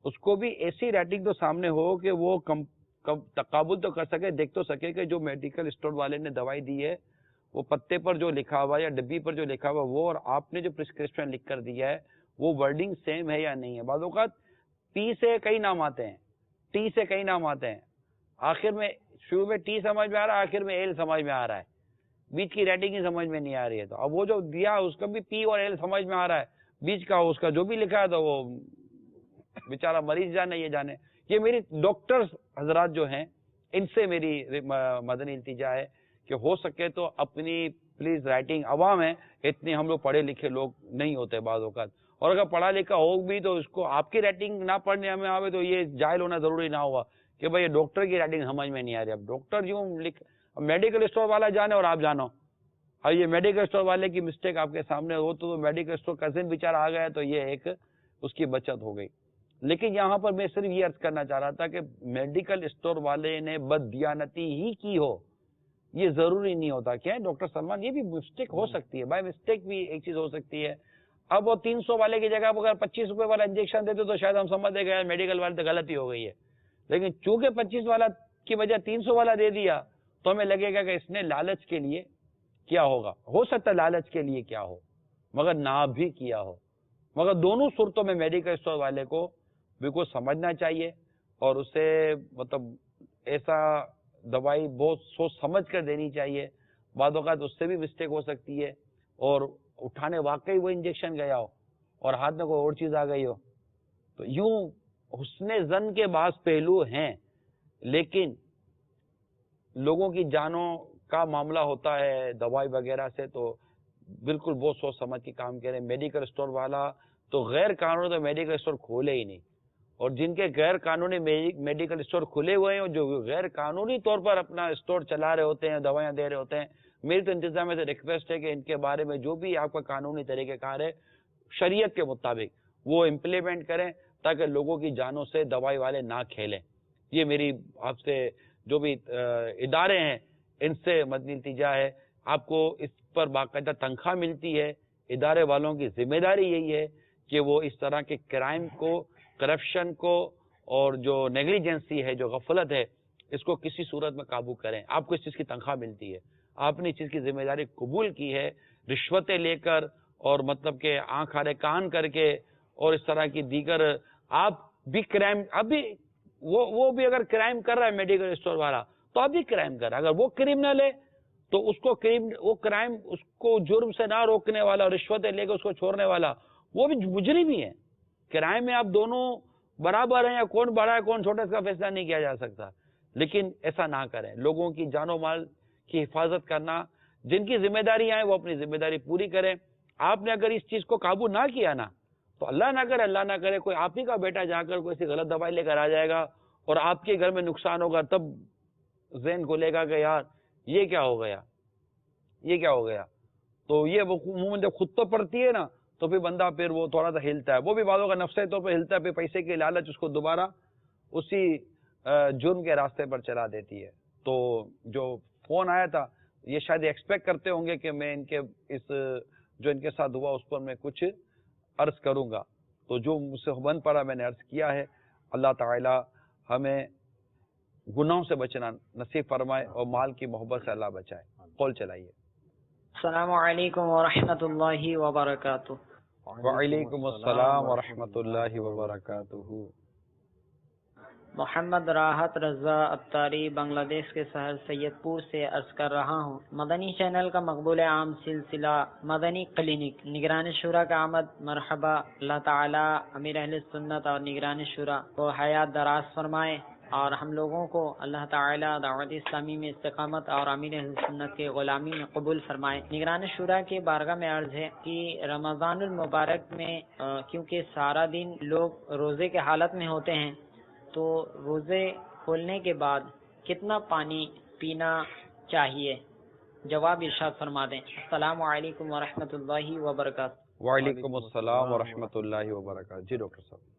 اس کو بھی ایسی رائٹنگ تو سامنے ہو کہ وہ تقابل تو کر سکے، دیکھ تو سکے کہ جو میڈیکل اسٹور والے نے دوائی دی ہے وہ پتے پر جو لکھا ہوا یا ڈبی پر جو لکھا ہوا وہ اور آپ نے جو پرسکرپشن لکھ کر دیا ہے وہ ورڈنگ سیم ہے یا نہیں ہے۔ بعض اوقات پی سے کئی نام آتے ہیں، ٹی سے کئی نام آتے ہیں، آخر میں شروع میں ٹی سمجھ میں آ رہا ہے، آخر میں ایل سمجھ میں آ رہا ہے، بیچ کی رائٹنگ ہی سمجھ میں نہیں آ رہی ہے۔ تو اب وہ جو دیا اس کا بھی پی اور ایل سمجھ میں آ رہا ہے، بیچ کا اس کا جو بھی لکھا ہے تو وہ بیچارہ مریض جانے یہ جانے۔ یہ میری ڈاکٹر حضرات جو ہیں ان سے میری مدنی التجا ہے کہ ہو سکے تو اپنی پلیز رائٹنگ، عوام ہے اتنے ہم لوگ پڑھے لکھے لوگ نہیں ہوتے بعض اوقات، اور اگر پڑھا لکھا ہو بھی تو اس کو آپ کی رائٹنگ نہ پڑھنے ہمیں آوے تو یہ جاہل ہونا ضروری نہ ہوا کہ بھائی ڈاکٹر کی رائٹنگ سمجھ میں نہیں آ رہی۔ اب ڈاکٹر یوں میڈیکل اسٹور والا جانے اور آپ جانو، اور یہ میڈیکل اسٹور والے کی مسٹیک آپ کے سامنے ہو تو میڈیکل اسٹور کزن بیچارہ آ گیا تو یہ ایک اس کی بچت ہو گئی۔ لیکن یہاں پر میں صرف یہ عرض کرنا چاہ رہا تھا کہ میڈیکل اسٹور والے نے بددیانتی ہی کی ہو یہ ضروری نہیں ہوتا۔ کیا ہے ڈاکٹر سلمان، یہ بھی مسٹیک ہو سکتی ہے، بائی مسٹیک بھی ایک چیز ہو سکتی ہے۔ اب وہ 300 والے کی جگہ اگر 25 روپے والا انجیکشن دیتے تو شاید ہم سمجھتے کہ میڈیکل والے تو غلطی ہو گئی ہے، لیکن چونکہ 25 والا کی وجہ 300 والا دے دیا تو ہمیں لگے گا کہ اس نے لالچ کے لیے کیا ہوگا۔ ہو سکتا ہے لالچ کے لیے کیا ہو مگر نہ بھی کیا ہو، مگر دونوں صورتوں میں میڈیکل اسٹور والے کو بالکل سمجھنا چاہیے اور اسے مطلب ایسا دوائی بہت سوچ سمجھ کر دینی چاہیے۔ بعض اوقات اس سے بھی مسٹیک ہو سکتی ہے اور اٹھانے واقعی وہ انجیکشن گیا ہو اور ہاتھ میں کوئی اور چیز آ گئی ہو۔ تو یوں حسن ظن کے بعض پہلو ہیں، لیکن لوگوں کی جانوں کا معاملہ ہوتا ہے دوائی وغیرہ سے تو بالکل بہت سوچ سمجھ کے کام کریں۔ میڈیکل اسٹور والا تو غیر قانونی تو میڈیکل اسٹور کھولے ہی نہیں، اور جن کے غیر قانونی میڈیکل اسٹور کھلے ہوئے ہیں اور جو غیر قانونی طور پر اپنا اسٹور چلا رہے ہوتے ہیں، دوائیاں دے رہے ہوتے ہیں، میری تو انتظامیہ سے ریکویسٹ ہے کہ ان کے بارے میں جو بھی آپ کا قانونی طریقہ کار ہے شریعت کے مطابق وہ امپلیمنٹ کریں تاکہ لوگوں کی جانوں سے دوائی والے نہ کھیلیں. یہ میری آپ سے جو بھی ادارے ہیں ان سے مدنی التجا ہے. آپ کو اس پر باقاعدہ تنخواہ ملتی ہے. ادارے والوں کی ذمہ داری یہی ہے کہ وہ اس طرح کے کرائم کو، کرپشن کو اور جو نیگلیجنسی ہے، جو غفلت ہے، اس کو کسی صورت میں قابو کریں. آپ کو اس چیز کی تنخواہ ملتی ہے، آپ نے اس چیز کی ذمہ داری قبول کی ہے. رشوتیں لے کر اور مطلب کہ آنکھ آڑے کان کر کے اور اس طرح کی دیگر آپ بھی کرائم، اب بھی وہ بھی اگر کرائم کر رہا ہے میڈیکل اسٹور والا تو اب بھی کرائم کر رہا ہے. اگر وہ کرمنل ہے تو اس کو وہ کرائم، اس کو جرم سے نہ روکنے والا، رشوتیں لے کے اس کو چھوڑنے والا وہ بھی مجرم ہی ہے. کرائم میں آپ دونوں برابر ہیں، یا کون بڑا ہے کون چھوٹا اس کا فیصلہ نہیں کیا جا سکتا. لیکن ایسا نہ کریں. لوگوں کی جان و مال کی حفاظت کرنا، جن کی ذمہ داریاں ہیں وہ اپنی ذمہ داری پوری کریں. آپ نے اگر اس چیز کو قابو نہ کیا نا تو اللہ نہ کرے کوئی آپ ہی کا بیٹا جا کر کوئی سی غلط دوائی لے کر آ جائے گا اور آپ کے گھر میں نقصان ہوگا. تب ذہن کھلے گا کہ یار یہ کیا ہو گیا. تو یہ وہ منہ جب خود تو پڑتی ہے نا تو پھر بندہ پھر وہ تھوڑا سا ہلتا ہے. وہ بھی بعضوں کا نفسے طور پہ ہلتا ہے، پھر پیسے کی لالچ اس کو دوبارہ اسی جرم کے راستے پر چلا دیتی ہے. تو جو فون آیا تھا یہ شاید ایکسپیکٹ کرتے ہوں گے کہ میں ان کے اس جو ان کے ساتھ ہوا اس پر میں کچھ عرض کروں گا. تو جو مجھ سے بن پڑا میں نے عرض کیا ہے. اللہ تعالی ہمیں گناہوں سے بچنا نصیب فرمائے اور مال کی محبت سے اللہ بچائے. قول چلائیے. السلام علیکم ورحمۃ اللہ وبرکاتہ. وعلیکم السلام ورحمۃ اللہ وبرکاتہ. محمد راحت رضا اتاری بنگلہ دیش کے شہر سید پور سے عرض کر رہا ہوں. مدنی چینل کا مقبول عام سلسلہ مدنی کلینک نگران شورا کا آمد مرحبا. اللہ تعالی امیر اہل سنت اور نگران شورا کو حیات دراز فرمائے اور ہم لوگوں کو اللہ تعالی دعوت اسلامی میں استقامت اور امیر اہل سنت کے غلامی میں قبول فرمائے. نگران شورا کے بارگاہ میں عرض ہے کہ رمضان المبارک میں کیونکہ سارا دن لوگ روزے کے حالت میں ہوتے ہیں تو روزے کھولنے کے بعد کتنا پانی پینا چاہیے؟ جواب ارشاد فرما دیں. السلام علیکم ورحمۃ اللہ وبرکاتہ. وعلیکم السلام ورحمۃ اللہ وبرکاتہ. جی ڈاکٹر صاحب.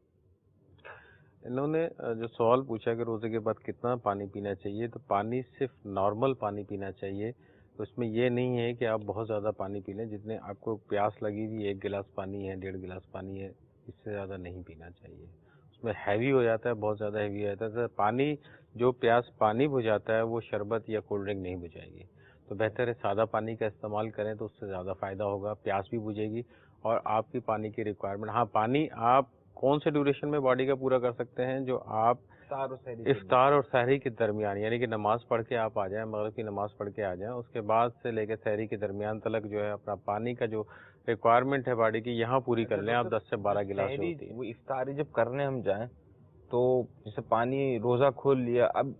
انہوں نے جو سوال پوچھا کہ روزے کے بعد کتنا پانی پینا چاہیے، تو پانی صرف نارمل پانی پینا چاہیے. اس میں یہ نہیں ہے کہ آپ بہت زیادہ پانی پی لیں. جتنے آپ کو پیاس لگی ہوئی 1 گلاس پانی ہے، 1.5 گلاس پانی ہے، اس سے زیادہ نہیں پینا چاہیے. اس میں ہیوی ہو جاتا ہے، بہت زیادہ ہیوی ہو جاتا ہے. پانی جو پیاس پانی بجھاتا ہے وہ شربت یا کولڈ ڈرنک نہیں بجھائے گی. تو بہتر ہے سادہ پانی کا استعمال کریں تو اس سے زیادہ فائدہ ہوگا. پیاس بھی بجھے گی اور آپ کی پانی کی ریکوائرمنٹ. ہاں پانی آپ کون سے ڈیوریشن میں باڈی کا پورا کر سکتے ہیں؟ جو آپ افطار اور سحری کے درمیان، یعنی کہ نماز پڑھ کے آپ آ جائیں، مغرب کی نماز پڑھ کے آ جائیں، اس کے بعد سے لے کے سحری کے درمیان تلک جو ہے اپنا پانی کا جو ریکوائرمنٹ ہے باڈی کی یہاں پوری کر لیں آپ. 10 سے 12 گلاس ہوتی ہے. وہ افطاری جب کرنے ہم جائیں تو جیسے پانی روزہ کھول لیا، اب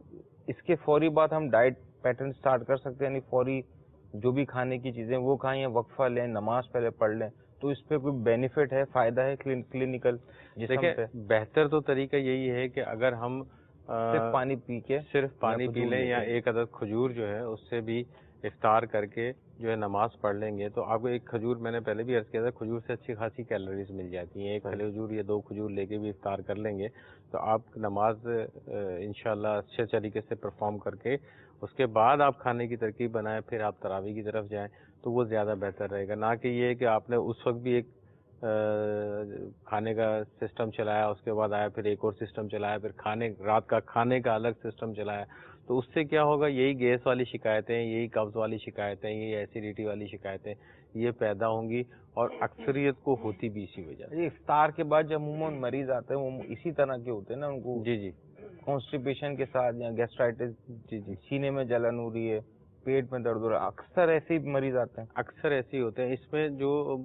اس کے فوری بعد ہم ڈائٹ پیٹرن سٹارٹ کر سکتے ہیں، یعنی فوری جو بھی کھانے کی چیزیں وہ کھائیں یا وقفہ لیں، نماز پہلے پڑھ لیں. تو اس پہ کوئی بینیفٹ ہے، فائدہ ہے کلینکل؟ دیکھیں بہتر تو طریقہ یہی ہے کہ اگر ہم صرف پانی پی لیں یا 1 عدد کھجور جو ہے اس سے بھی افطار کر کے جو ہے نماز پڑھ لیں گے تو آپ کو 1 کھجور، میں نے پہلے بھی عرض کیا تھا، کھجور سے اچھی خاصی کیلوریز مل جاتی ہیں. 1 کھجور یا 2 کھجور لے کے بھی افطار کر لیں گے تو آپ نماز انشاءاللہ اچھے طریقے سے پرفارم کر کے اس کے بعد آپ کھانے کی ترکیب بنائیں، پھر آپ تراویح کی طرف جائیں تو وہ زیادہ بہتر رہے گا. نہ کہ یہ کہ آپ نے اس وقت بھی ایک کھانے کا سسٹم چلایا، اس کے بعد آیا پھر ایک اور سسٹم چلایا، پھر رات کا کھانے کا الگ سسٹم چلایا. تو اس سے کیا ہوگا؟ یہی گیس والی شکایتیں، یہی قبض والی شکایتیں، یہی ایسیڈیٹی والی شکایتیں یہ پیدا ہوں گی اور اکثریت کو ہوتی بھی اسی وجہ سے. افطار کے بعد جب عموماً مریض آتے ہیں وہ اسی طرح کے ہوتے ہیں نا، ان کو جی کانسٹیپیشن کے ساتھ یا گیسٹرائٹس، سینے میں جلن ہو رہی ہے، پیٹ میں درد ہو رہا ہے، اکثر ایسے ہی مریض آتے ہیں. اکثر ایسے ہی ہوتے ہیں. اس میں جو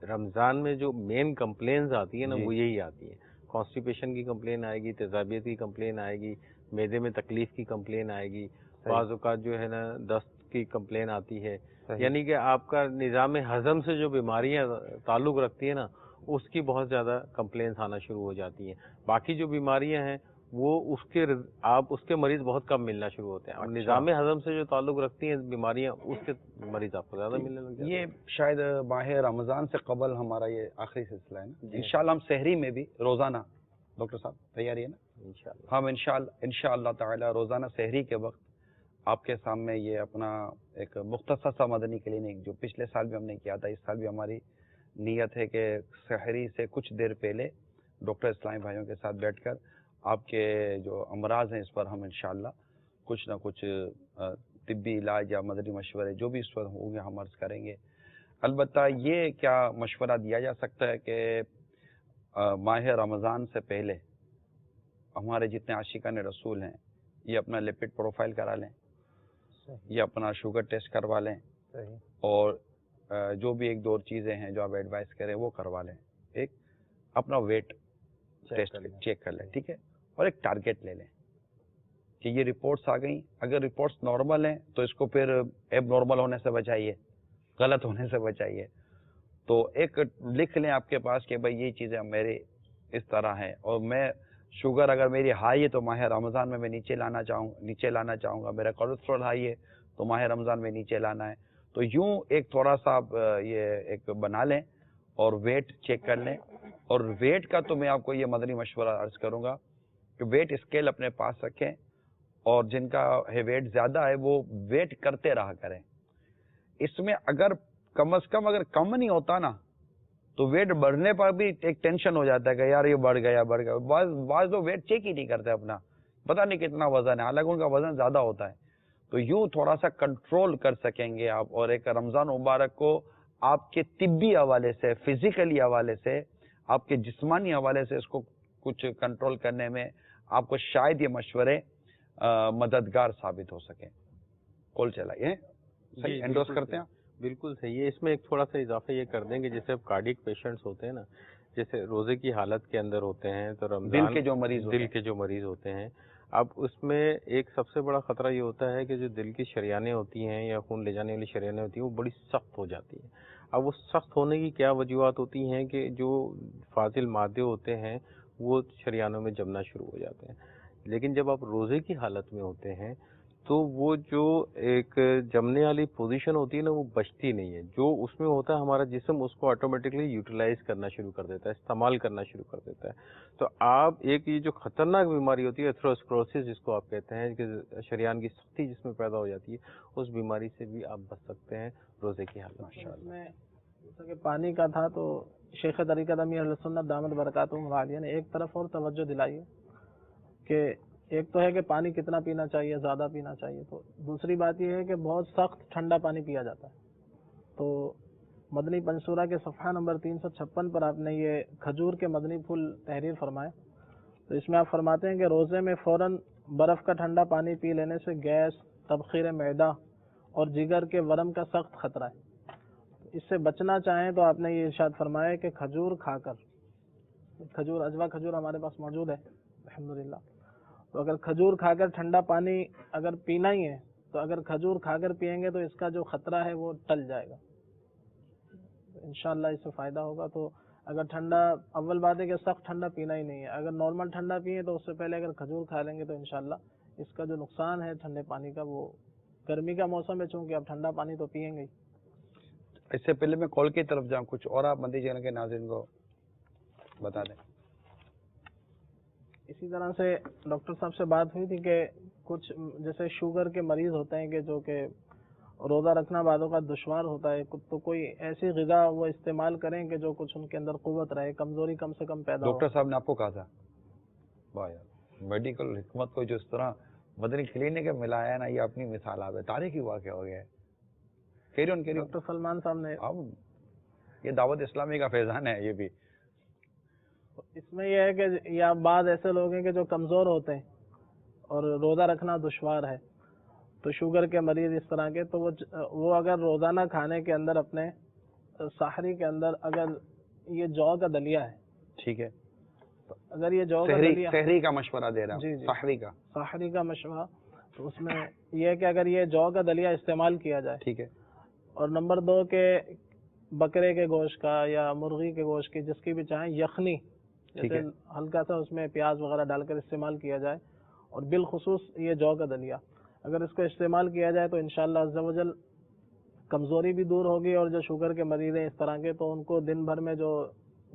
رمضان میں جو مین کمپلینز آتی ہیں نا وہ یہی آتی ہیں. کانسٹیپیشن کی کمپلین آئے گی، تیزابیت کی کمپلین آئے گی، معدے میں تکلیف کی کمپلین آئے گی، بعض اوقات جو ہے نا دست کی کمپلین آتی ہے. یعنی کہ آپ کا نظام ہضم سے جو بیماریاں تعلق رکھتی ہیں نا اس کی بہت زیادہ کمپلینس آنا شروع ہو جاتی ہیں. باقی جو بیماریاں ہیں وہ اس کے مریض بہت کم ملنا شروع ہوتے ہیں. اور نظام ہضم سے جو تعلق رکھتی ہیں بیماریاں اس کے مریض آپ کو زیادہ ملنے لگ جاتے ہیں. یہ شاید ماہ رمضان سے قبل ہمارا یہ آخری سلسلہ ہے نا. انشاءاللہ ہم سحری میں بھی روزانہ ڈاکٹر صاحب تیاری ہے نا انشاءاللہ ہم انشاءاللہ تعالی روزانہ سحری کے وقت آپ کے سامنے یہ اپنا ایک مختصر سا مدنی کلینک جو پچھلے سال بھی ہم نے کیا تھا, اس سال بھی ہماری نیت ہے کہ سحری سے کچھ دیر پہلے ڈاکٹر اسلامی بھائیوں کے ساتھ بیٹھ کر آپ کے جو امراض ہیں اس پر ہم انشاءاللہ کچھ نہ کچھ طبی علاج یا مدنی مشورے جو بھی اس پر ہوں گے ہم عرض کریں گے. البتہ یہ کیا مشورہ دیا جا سکتا ہے کہ ماہ رمضان سے پہلے ہمارے جتنے عاشقان رسول ہیں یہ اپنا لپڈ پروفائل کرا لیں, یہ اپنا شوگر ٹیسٹ کروا لیں, اور جو بھی ایک دو چیزیں ہیں جو آپ ایڈوائز کریں وہ کروا لیں. ایک اپنا ویٹ ٹیسٹ چیک کر لیں, ٹھیک ہے, اور ایک ٹارگیٹ لے لیں کہ یہ رپورٹس آ گئیں, اگر رپورٹس نارمل ہیں تو اس کو پھر ایب نارمل ہونے سے بچائیے, غلط ہونے سے بچائیے. تو ایک لکھ لیں آپ کے پاس کہ بھائی یہ چیزیں میرے اس طرح ہیں, اور میں شوگر اگر میری ہائی ہے تو ماہ رمضان میں نیچے لانا چاہوں گا, میرا کولیسٹرول ہائی ہے تو ماہ رمضان میں نیچے لانا ہے. تو یوں ایک تھوڑا سا آپ یہ ایک بنا لیں اور ویٹ چیک کر لیں. اور ویٹ کا تو میں آپ کو یہ مدنی مشورہ عرض کروں گا کہ ویٹ اسکیل اپنے پاس رکھیں, اور جن کا ویٹ زیادہ ہے وہ ویٹ کرتے رہا کریں. اس میں اگر کم از کم اگر کم نہیں ہوتا نا تو ویٹ بڑھنے پر بھی ایک ٹینشن ہو جاتا ہے کہ یار یہ بڑھ گیا. بعض لوگ ویٹ چیک ہی نہیں کرتے اپنا, پتہ نہیں کتنا وزن ہے, حالانکہ ان کا وزن زیادہ ہوتا ہے. تو یوں تھوڑا سا کنٹرول کر سکیں گے آپ. اور ایک رمضان مبارک کو آپ کے طبی حوالے سے, فزیکلی حوالے سے, آپ کے جسمانی حوالے سے اس کو کچھ کنٹرول کرنے میں آپ کو شاید یہ مشورے مددگار ثابت ہو سکیں. کال چلائیے, صحیح انڈوس کرتے ہیں. بالکل صحیح ہے. اس میں ایک تھوڑا سا اضافہ یہ کر دیں گے, جیسے اب کارڈک پیشنٹس ہوتے ہیں نا, جیسے روزے کی حالت کے اندر ہوتے ہیں تو رمضان دل کے جو مریض ہوتے ہیں, اب اس میں ایک سب سے بڑا خطرہ یہ ہوتا ہے کہ جو دل کی شریانیں ہوتی ہیں یا خون لے جانے والی شریانیں ہوتی ہیں وہ بڑی سخت ہو جاتی ہیں. اب وہ سخت ہونے کی کیا وجوہات ہوتی ہیں کہ جو فاضل مادے ہوتے ہیں وہ شریانوں میں جمنا شروع ہو جاتے ہیں. لیکن جب آپ روزے کی حالت میں ہوتے ہیں تو وہ جو ایک جمنے والی پوزیشن ہوتی ہے نا وہ بچتی نہیں ہے. جو اس میں ہوتا ہے ہمارا جسم اس کو آٹومیٹکلی یوٹیلائز کرنا شروع کر دیتا ہے, استعمال کرنا شروع کر دیتا ہے. تو آپ ایک یہ جو خطرناک بیماری ہوتی ہے ایتھروسکلوروسس جس کو آپ کہتے ہیں کہ شریان کی سختی جس میں پیدا ہو جاتی ہے, اس بیماری سے بھی آپ بچ سکتے ہیں روزے کی حالت میں. جیسا کہ پانی کا تھا تو شیخ طریقت امیر اہل سنت دامت برکاتہم عالیہ نے ایک طرف اور توجہ دلائی ہے کہ ایک تو ہے کہ پانی کتنا پینا چاہیے, زیادہ پینا چاہیے. تو دوسری بات یہ ہے کہ بہت سخت ٹھنڈا پانی پیا جاتا ہے. تو مدنی پنصورہ کے صفحہ نمبر 356 پر آپ نے یہ کھجور کے مدنی پھول تحریر فرمائے. تو اس میں آپ فرماتے ہیں کہ روزے میں فوراً برف کا ٹھنڈا پانی پی لینے سے گیس, تبخیر معدہ اور جگر کے ورم کا سخت خطرہ ہے. اس سے بچنا چاہیں تو آپ نے یہ ارشاد فرمایا کہ کھجور کھا کر, کھجور اجوا کھجور ہمارے پاس موجود ہے الحمدللہ, تو اگر کھجور کھا کر ٹھنڈا پانی اگر پینا ہی ہے تو اگر کھجور کھا کر پئیں گے تو اس کا جو خطرہ ہے وہ ٹل جائے گا, انشاءاللہ اس سے فائدہ ہوگا. تو اگر ٹھنڈا, اول بات ہے کہ سخت ٹھنڈا پینا ہی نہیں ہے, اگر نارمل ٹھنڈا پیئیں تو اس سے پہلے اگر کھجور کھا لیں گے تو انشاءاللہ اس کا جو نقصان ہے ٹھنڈے پانی کا, وہ گرمی کا موسم ہے چونکہ اب ٹھنڈا پانی تو پئیں گے. اس سے پہلے میں کال کی طرف جاؤں, کچھ اور آپ مدنی چینل کے ناظرین کو بتا دیں. اسی طرح سے ڈاکٹر صاحب سے بات ہوئی تھی کہ کچھ جیسے شوگر کے مریض ہوتے ہیں کہ جو کہ روزہ رکھنا بعض اوقات دشوار ہوتا ہے, تو کوئی ایسی غذا وہ استعمال کریں کہ جو کچھ ان کے اندر قوت رہے, کمزوری کم سے کم پیدا ہو. ڈاکٹر صاحب نے آپ کو کہا تھا واہ یار, میڈیکل حکمت کو جو اس طرح مدنی کلینک میں ملایا ہے نا, یہ اپنی مثال آپ ہے, تاریخی واقعہ ہو گیا ہے. ڈاکٹر سلمان صاحب نے, یہ دعوت اسلامی کا فیضان ہے. یہ بھی اس میں یہ ہے کہ یا بعض ایسے لوگ ہیں کہ جو کمزور ہوتے ہیں اور روزہ رکھنا دشوار ہے, تو شوگر کے مریض اس طرح کے, تو وہ اگر روزانہ کھانے کے اندر اپنے سحری کے اندر اگر یہ جو کا دلیا ہے, ٹھیک ہے, اگر یہ جو کا دلیا, سحری کا مشورہ دے رہا ہوں, جی سحری کا مشورہ, تو اس میں یہ ہے کہ اگر یہ جو کا دلیا استعمال کیا جائے, ٹھیک ہے, اور نمبر 2 کہ بکرے کے گوشت کا یا مرغی کے گوشت کی، جس کی بھی چاہیں، یخنی جیسے ہلکا سا اس میں پیاز وغیرہ ڈال کر استعمال کیا جائے، اور بالخصوص یہ جو کا دلیا اگر اس کو استعمال کیا جائے تو انشاءاللہ عز و جل کمزوری بھی دور ہوگی، اور جو شوگر کے مریض ہیں اس طرح کے، تو ان کو دن بھر میں جو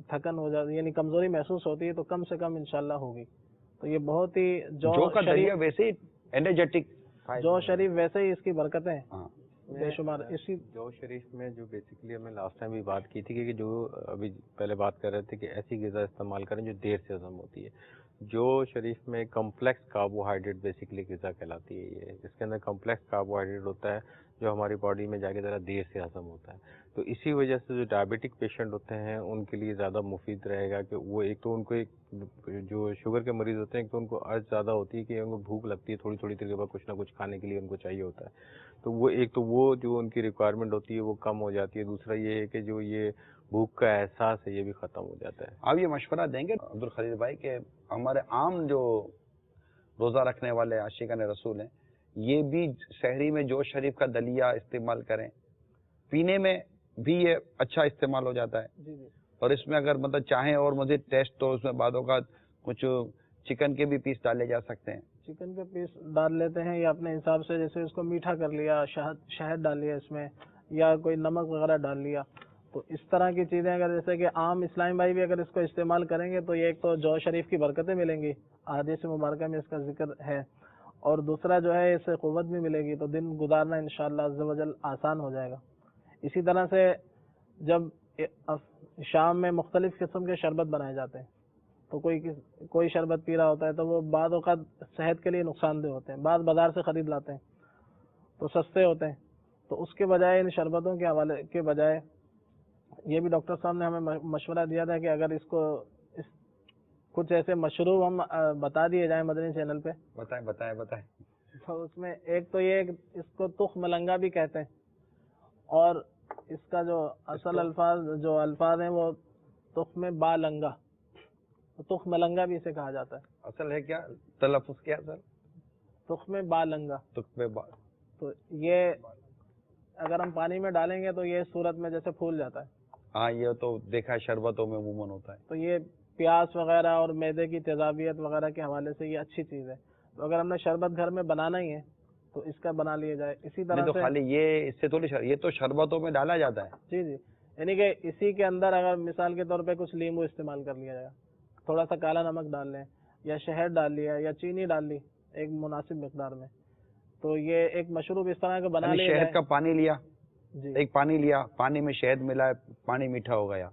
تھکن ہو جاتی ہے یعنی کمزوری محسوس ہوتی ہے تو کم سے کم انشاءاللہ ہوگی. تو یہ بہت ہی جو کا دلیا ویسے ہی انرجیٹک، جو شریف ویسے ہی اس کی برکتیں بے شمار. اسی جو شریف میں جو بیسیکلی ہمیں لاسٹ ٹائم بھی بات کی تھی کہ جو ابھی پہلے بات کر رہے تھے کہ ایسی غذا استعمال کریں جو دیر سے ہضم ہوتی ہے. جو شریف میں کمپلیکس کاربوہائیڈریٹ بیسیکلی غذا کہلاتی ہے، یہ اس کے اندر کمپلیکس کاربوہائیڈریٹ ہوتا ہے جو ہماری باڈی میں جا کے ذرا دیر سے ہضم ہوتا ہے. تو اسی وجہ سے جو ڈائبٹک پیشنٹ ہوتے ہیں ان کے لیے زیادہ مفید رہے گا کہ وہ ایک تو ان کو جو شوگر کے مریض ہوتے ہیں ایک تو ان کو عرض زیادہ ہوتی ہے کہ ان کو بھوک لگتی ہے تھوڑی دیر کے بعد کچھ نہ کچھ کھانے کے لیے ان کو چاہیے ہوتا ہے. تو وہ ایک تو وہ جو ان کی ریکوائرمنٹ ہوتی ہے وہ کم ہو جاتی ہے. دوسرا یہ ہے کہ جو یہ بھوک کا احساس ہے یہ بھی ختم ہو جاتا ہے. آپ یہ مشورہ دیں گے عبدالخلیل بھائی کہ ہمارے عام جو روزہ رکھنے والے عاشقان رسول ہیں یہ بھی سحری میں جو شریف کا دلیا استعمال کریں، پینے میں بھی یہ اچھا استعمال ہو جاتا ہے، اور اس میں اگر مطلب چاہیں اور مزید ٹیسٹ تو اس میں بعد اوقات کچھ چکن کے بھی پیس ڈالے جا سکتے ہیں. چکن کے پیس ڈال لیتے ہیں یا اپنے حساب سے، جیسے اس کو میٹھا کر لیا، شہد ڈال لیا اس میں، یا کوئی نمک وغیرہ ڈال لیا. تو اس طرح کی چیزیں اگر جیسے کہ عام اسلامی بھائی بھی اگر اس کو استعمال کریں گے تو یہ ایک تو جو شریف کی برکتیں ملیں گی، احادیث مبارکہ میں اس کا ذکر ہے، اور دوسرا جو ہے اس سے قوت بھی ملے گی، تو دن گزارنا انشاءاللہ عز و جل آسان ہو جائے گا. اسی طرح سے جب شام میں مختلف قسم کے شربت بنائے جاتے ہیں تو کوئی شربت پی رہا ہوتا ہے تو وہ بعض اوقات صحت کے لیے نقصان دہ ہوتے ہیں، بعض بازار سے خرید لاتے ہیں تو سستے ہوتے ہیں. تو اس کے بجائے ان شربتوں کے حوالے کے بجائے یہ بھی ڈاکٹر صاحب نے ہمیں مشورہ دیا تھا کہ اگر اس کو کچھ ایسے مشروب ہم بتا دیے جائیں مدنی چینل پہ. بتائیں. تو اس میں ایک تو یہ اس کو تخ ملنگا بھی کہتے ہیں، اور اس کا جو اصل الفاظ ہیں وہ تخ میں بالنگا، تخ ملنگا بھی اسے کہا جاتا ہے. اصل ہے کیا تلفظ کیا سر؟ تخ میں بالنگا. تو یہ اگر ہم پانی میں ڈالیں گے تو یہ صورت میں جیسے پھول جاتا ہے. ہاں یہ تو دیکھا ہے شربتوں میں عموماً ہوتا ہے. تو یہ پیاس وغیرہ اور معدے کی تیزابیت وغیرہ کے حوالے سے یہ اچھی چیز ہے. تو اگر ہم نے شربت گھر میں بنانا ہی ہے تو اس کا بنا لیا جائے. اسی طرح تو خالی یہ اس سے تھوڑی یہ تو شربتوں میں ڈالا جاتا ہے. جی یعنی کہ اسی کے اندر اگر مثال کے طور پہ کچھ لیمو استعمال کر لیا جائے، تھوڑا سا کالا نمک ڈال لیں یا شہد ڈال لیا یا چینی ڈال لی ایک مناسب مقدار میں، تو یہ ایک مشروب اس طرح کا بنا لیا جائے. شہد کا پانی لیا، ایک پانی لیا، پانی میں شہد ملا، پانی میٹھا ہو گیا،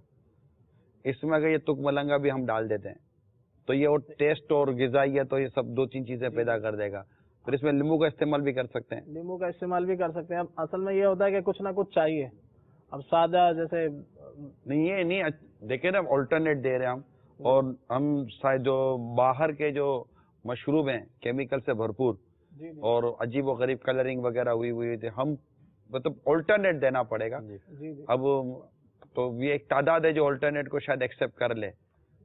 اس میں اگر یہ تک ملنگا بھی ہم ڈال دیتے ہیں تو یہ اور ٹیسٹ اور غذائیت تو یہ سب دو تین چیزیں پیدا کر دے گا. پھر اس میں لیمو کا استعمال بھی کر سکتے ہیں. لیمو کا استعمال بھی کر سکتے ہیں. اب اصل میں یہ ہوتا ہے کہ کچھ نہ کچھ چاہیے. اب سادہ جیسے نہیں، یہ نہیں دیکھیں نا آلٹرنیٹ دے رہے ہیں ہم، اور ہم شاید جو باہر کے جو مشروب ہیں کیمیکل سے بھرپور اور عجیب و غریب کلرنگ وغیرہ ہوئی تھی، ہم مطلب آلٹرنیٹ دینا پڑے گا. اب تو یہ ایک تعداد ہے جو آلٹرنیٹ کو شاید ایکسیپٹ کر لے.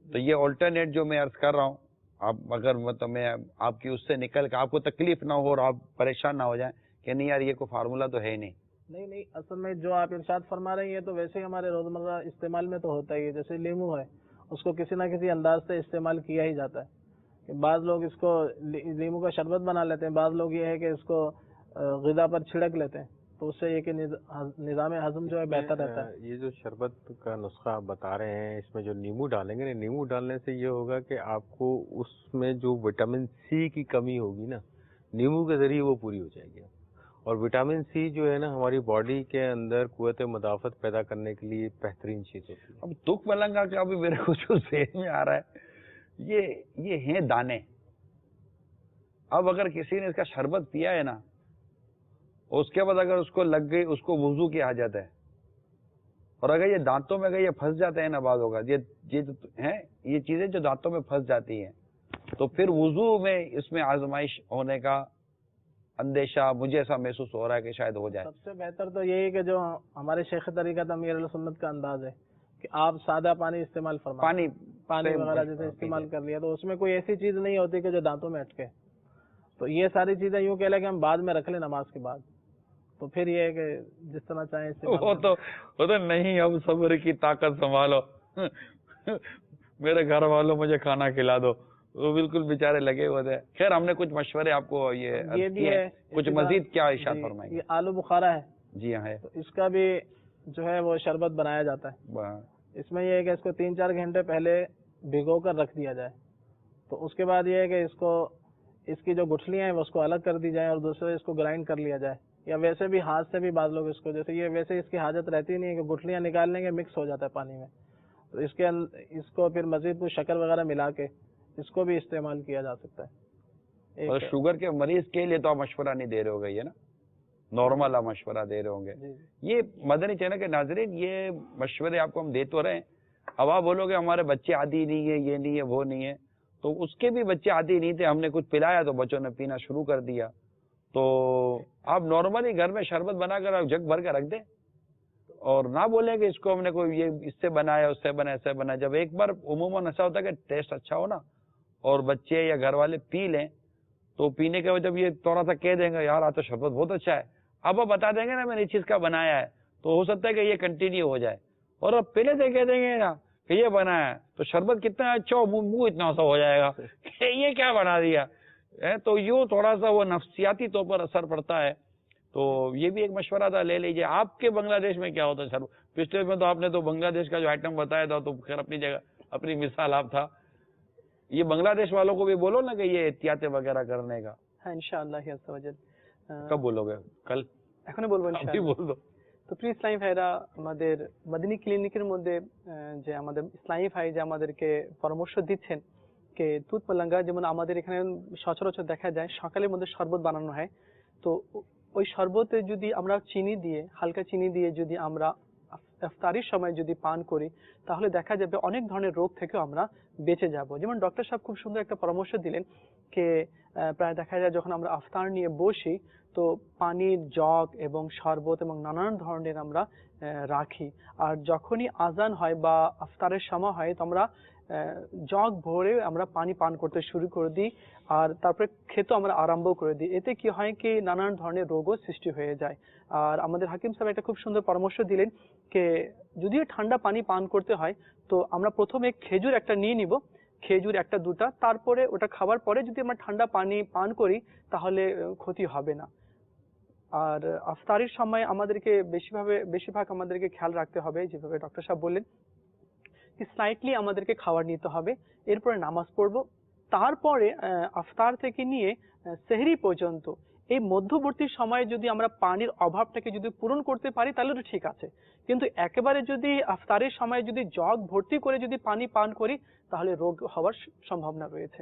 تو یہ آلٹرنیٹ جو میں عرض کر رہا ہوں، آپ اگر مطلب میں آپ کی اس سے نکل کے آپ کو تکلیف نہ ہو اور آپ پریشان نہ ہو جائیں کہ نہیں یار یہ کوئی فارمولا تو ہے نہیں. نہیں اصل میں جو آپ ارشاد فرما رہے ہیں تو ویسے ہی ہمارے روزمرہ استعمال میں تو ہوتا ہی ہے. جیسے لیمو ہے اس کو کسی نہ کسی انداز سے استعمال کیا ہی جاتا ہے. کہ بعض لوگ اس کو لیمو کا شربت بنا لیتے ہیں، بعض لوگ یہ ہے کہ اس کو غذا پر چھڑک لیتے ہیں، تو اس سے یہ کہ نظام ہضم جو ہے بہتر رہتا ہے. یہ جو شربت کا نسخہ آپ بتا رہے ہیں اس میں جو نیمبو ڈالیں گے، نیمبو ڈالنے سے یہ ہوگا کہ آپ کو اس میں جو وٹامن سی کی کمی ہوگی نا، نیمبو کے ذریعے وہ پوری ہو جائے گی. اور وٹامن سی جو ہے نا ہماری باڈی کے اندر قوت مدافعت پیدا کرنے کے لیے بہترین چیز ہوتی ہے. اب تک ملنگا کا بھی میرے کو جو ذہن میں آ رہا ہے یہ ہیں دانے. اب اگر کسی نے اس کا شربت پیا ہے نا، اس کے بعد اگر اس کو لگ گئی، اس کو وضو کی حاجت ہے، اور اگر یہ دانتوں میں اگر یہ پھنس جاتے ہیں نا بعض ہوگا، یہ چیزیں جو دانتوں میں پھنس جاتی ہیں تو پھر وضو میں اس میں آزمائش ہونے کا اندیشہ مجھے ایسا محسوس ہو رہا ہے کہ شاید ہو جائے. سب سے بہتر تو یہی کہ جو ہمارے شیخ طریقت امیر السنت کا انداز ہے کہ آپ سادہ پانی استعمال فرمائیں، پانی وغیرہ جیسے استعمال کر لیا تو اس میں کوئی ایسی چیز نہیں ہوتی کہ جو دانتوں میں اٹکے. تو یہ ساری چیزیں یوں کہہ لیں کہ ہم بعد میں رکھ لیں نماز کے بعد، تو پھر یہ ہے کہ جس طرح چاہیں وہ تو نہیں، اب صبر کی طاقت سنبھالو میرے گھر والوں مجھے کھانا کھلا دو، وہ بالکل بیچارے لگے ہوئے تھے. خیر ہم نے کچھ مشورے آپ کو یہ بھی ہے. کچھ مزید کیا ارشاد فرمائیں گے؟ یہ آلو بخارا ہے. جی ہاں ہے. تو اس کا بھی جو ہے وہ شربت بنایا جاتا ہے. اس میں یہ ہے کہ اس کو 3-4 گھنٹے پہلے بھگو کر رکھ دیا جائے. تو اس کے بعد یہ ہے کہ اس کی جو گٹھلیاں ہیں وہ اس کو الگ کر دی جائیں اور دوسرے اس کو گرائنڈ کر لیا جائے. یا ویسے بھی ہاتھ سے بھی بعض لوگ اس کو، جیسے یہ ویسے اس کی حاجت رہتی نہیں ہے کہ گٹھلیاں نکال لیں گے مکس ہو جاتا ہے پانی میں، تو اس کو پھر مزید کچھ شکر وغیرہ ملا کے اس کو بھی استعمال کیا جا سکتا ہے. اور شوگر کے مریض کے لیے تو آپ مشورہ نہیں دے رہے ہو گے یہ نا، نارمل آپ مشورہ دے رہے ہوں گے. یہ مدنی چینل کے ناظرین یہ مشورے آپ کو ہم دے تو رہے ہیں. اب آپ بولو گے ہمارے بچے عادی نہیں ہے، یہ نہیں ہے وہ نہیں ہے، تو اس کے بھی بچے عادی نہیں تھے، ہم نے کچھ پلایا تو بچوں نے پینا شروع کر دیا. تو آپ نارملی گھر میں شربت بنا کر آپ جگ بھر کے رکھ دیں اور نہ بولیں کہ اس کو ہم نے کوئی یہ اس سے بنایا اس سے بنایا ایسے بنایا. جب ایک بار عموماً ایسا ہوتا ہے کہ ٹیسٹ اچھا ہو نا اور بچے یا گھر والے پی لیں تو پینے کے بعد جب یہ تھوڑا سا کہہ دیں گے یار آج تو شربت بہت اچھا ہے، اب آپ بتا دیں گے نا میں نے اس چیز کا بنایا ہے، تو ہو سکتا ہے کہ یہ کنٹینیو ہو جائے. اور اب پہلے سے کہہ دیں گے نا کہ یہ بنایا ہے تو شربت کتنا اچھا ہو، منہ اتنا سا ہو جائے گا کہ یہ کیا بنا دیا. تو یوں تھوڑا سا وہ نفسیاتی طور پر اثر پڑتا ہے. تو یہ بھی ایک مشورہ تھا، لے لیجیے. آپ کے بنگلہ دیش میں کیا ہوتا ہے شربت؟ پچھلے میں تو آپ نے تو بنگلہ دیش کا جو آئٹم بتایا تھا تو خیر اپنی جگہ اپنی مثال آپ تھا. یہ بنگلہ دیش والوں کو بھی بولو نا کہ یہ احتیاطیں وغیرہ کرنے کا. ہاں انشاءاللہ کب بولو گے؟ کل؟ এখনো বলবো ইনশাআল্লাহ. বল দো. তো প্রিয় ইসলামী ভাইরা, আমাদের মদিনী ক্লিনিকের মধ্যে যে আমাদের ইসলামী ভাই যে আমাদেরকে পরামর্শ দিচ্ছেন যে দুধ পালাঙ্গা, যেমন আমাদের এখানে সচরাচর দেখা যায় সকালের মধ্যে শরবত বানানো হয়, তো ওই শরবতে যদি আমরা চিনি দিয়ে, হালকা চিনি দিয়ে যদি আমরা ইফতারির সময় যদি পান করি তাহলে দেখা যাবে অনেক ধরনের রোগ থেকে আমরা বেঁচে যাব. যেমন ডক্টর সাহেব খুব সুন্দর একটা পরামর্শ দিলেন যে প্রায় দেখা যায় যখন আমরা ইফতার নিয়ে বসি তো পানির জগ এবং শরবত এবং নানান ধরনের আমরা রাখি, আর যখনই আজান হয় বা ইফতারের সময় হয় তো আমরা জগ ভরে আমরা পানি পান করতে শুরু করে দিই আর তারপরে খেতে আমরা আরম্ভ করে দিই. এতে কি হয় কি নানান ধরনের রোগও সৃষ্টি হয়ে যায়. আর আমাদের হাকিম সাহেব একটা খুব সুন্দর পরামর্শ দিলেন যে যদিও ঠান্ডা পানি পান করতে হয় তো আমরা প্রথমে খেজুর একটা নিয়ে নিব, খেজুর 1-2টা, তারপরে ওটা খাবার পরে যদি আমরা ঠান্ডা পানি পান করি তাহলে ক্ষতি হবে না. আর ইফতারের সময় আমাদেরকে বেশিরভাগ আমাদেরকে খেয়াল রাখতে হবে, যেভাবে ডক্টর সাহেব বললেন কি স্লাইটলি আমাদেরকে খাবার নিতে হবে, এরপরে নামাজ পড়ব, তারপরে ইফতার থেকে নিয়ে সেহরি পর্যন্ত এই মধ্যবর্তী সময়ে যদি আমরা পানির অভাবটাকে যদি পূরণ করতে পারি তাহলে তো ঠিক আছে, কিন্তু একেবারে যদি ইফতারের সময় যদি জগ ভর্তি করে যদি পানি পান করি তাহলে রোগ হওয়ার সম্ভাবনা রয়েছে.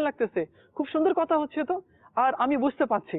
লাগতেছে, খুব সুন্দর কথা হচ্ছে তো, আর আমি বুঝতে পারছি,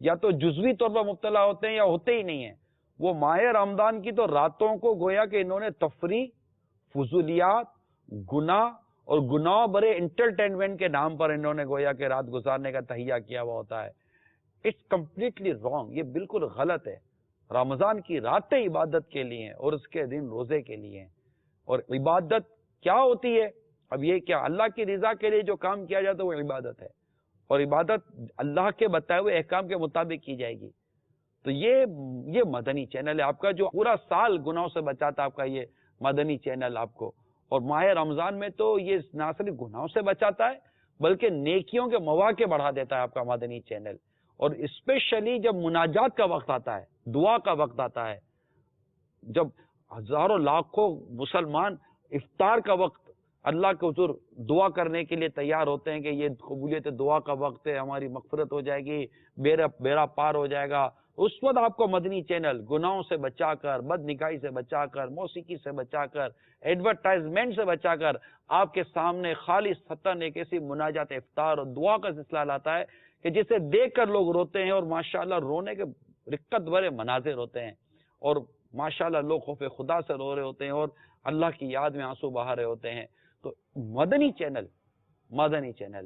یا تو جزوی طور پر مبتلا ہوتے ہیں یا ہوتے ہی نہیں ہیں. وہ ماہ رمضان کی تو راتوں کو گویا کہ انہوں نے تفریح، فضولیات، گناہ اور گناہ برے انٹرٹینمنٹ کے نام پر انہوں نے گویا کہ رات گزارنے کا تہیہ کیا ہوا ہوتا ہے. اٹس کمپلیٹلی رانگ، یہ بالکل غلط ہے. رمضان کی راتیں عبادت کے لیے ہیں اور اس کے دن روزے کے لیے ہیں. اور عبادت کیا ہوتی ہے؟ اب یہ کیا اللہ کی رضا کے لیے جو کام کیا جاتا ہے وہ عبادت ہے، اور عبادت اللہ کے بتائے ہوئے احکام کے مطابق کی جائے گی. تو یہ مدنی چینل ہے آپ کا، جو پورا سال گناہوں سے بچاتا ہے. آپ کا یہ مدنی چینل آپ کو، اور ماہ رمضان میں تو یہ نہ صرف گناہوں سے بچاتا ہے بلکہ نیکیوں کے مواقع بڑھا دیتا ہے آپ کا مدنی چینل. اور اسپیشلی جب مناجات کا وقت آتا ہے، دعا کا وقت آتا ہے، جب ہزاروں لاکھوں مسلمان افطار کا وقت اللہ کے حضور دعا کرنے کے لیے تیار ہوتے ہیں کہ یہ قبولیت دعا کا وقت ہے، ہماری مغفرت ہو جائے گی، بیڑا پار ہو جائے گا، اس وقت آپ کو مدنی چینل گناہوں سے بچا کر، بد نگاہی سے بچا کر، موسیقی سے بچا کر، ایڈورٹائزمنٹ سے بچا کر آپ کے سامنے خالص ستن ایک ایسی مناجات افطار اور دعا کا سلسلہ لاتا ہے کہ جسے دیکھ کر لوگ روتے ہیں، اور ماشاءاللہ رونے کے رقت بھرے مناظر ہوتے ہیں، اور ماشاءاللہ لوگ خوف خدا سے رو رہے ہوتے ہیں اور اللہ کی یاد میں آنسو بہا رہے ہوتے ہیں. تو مدنی چینل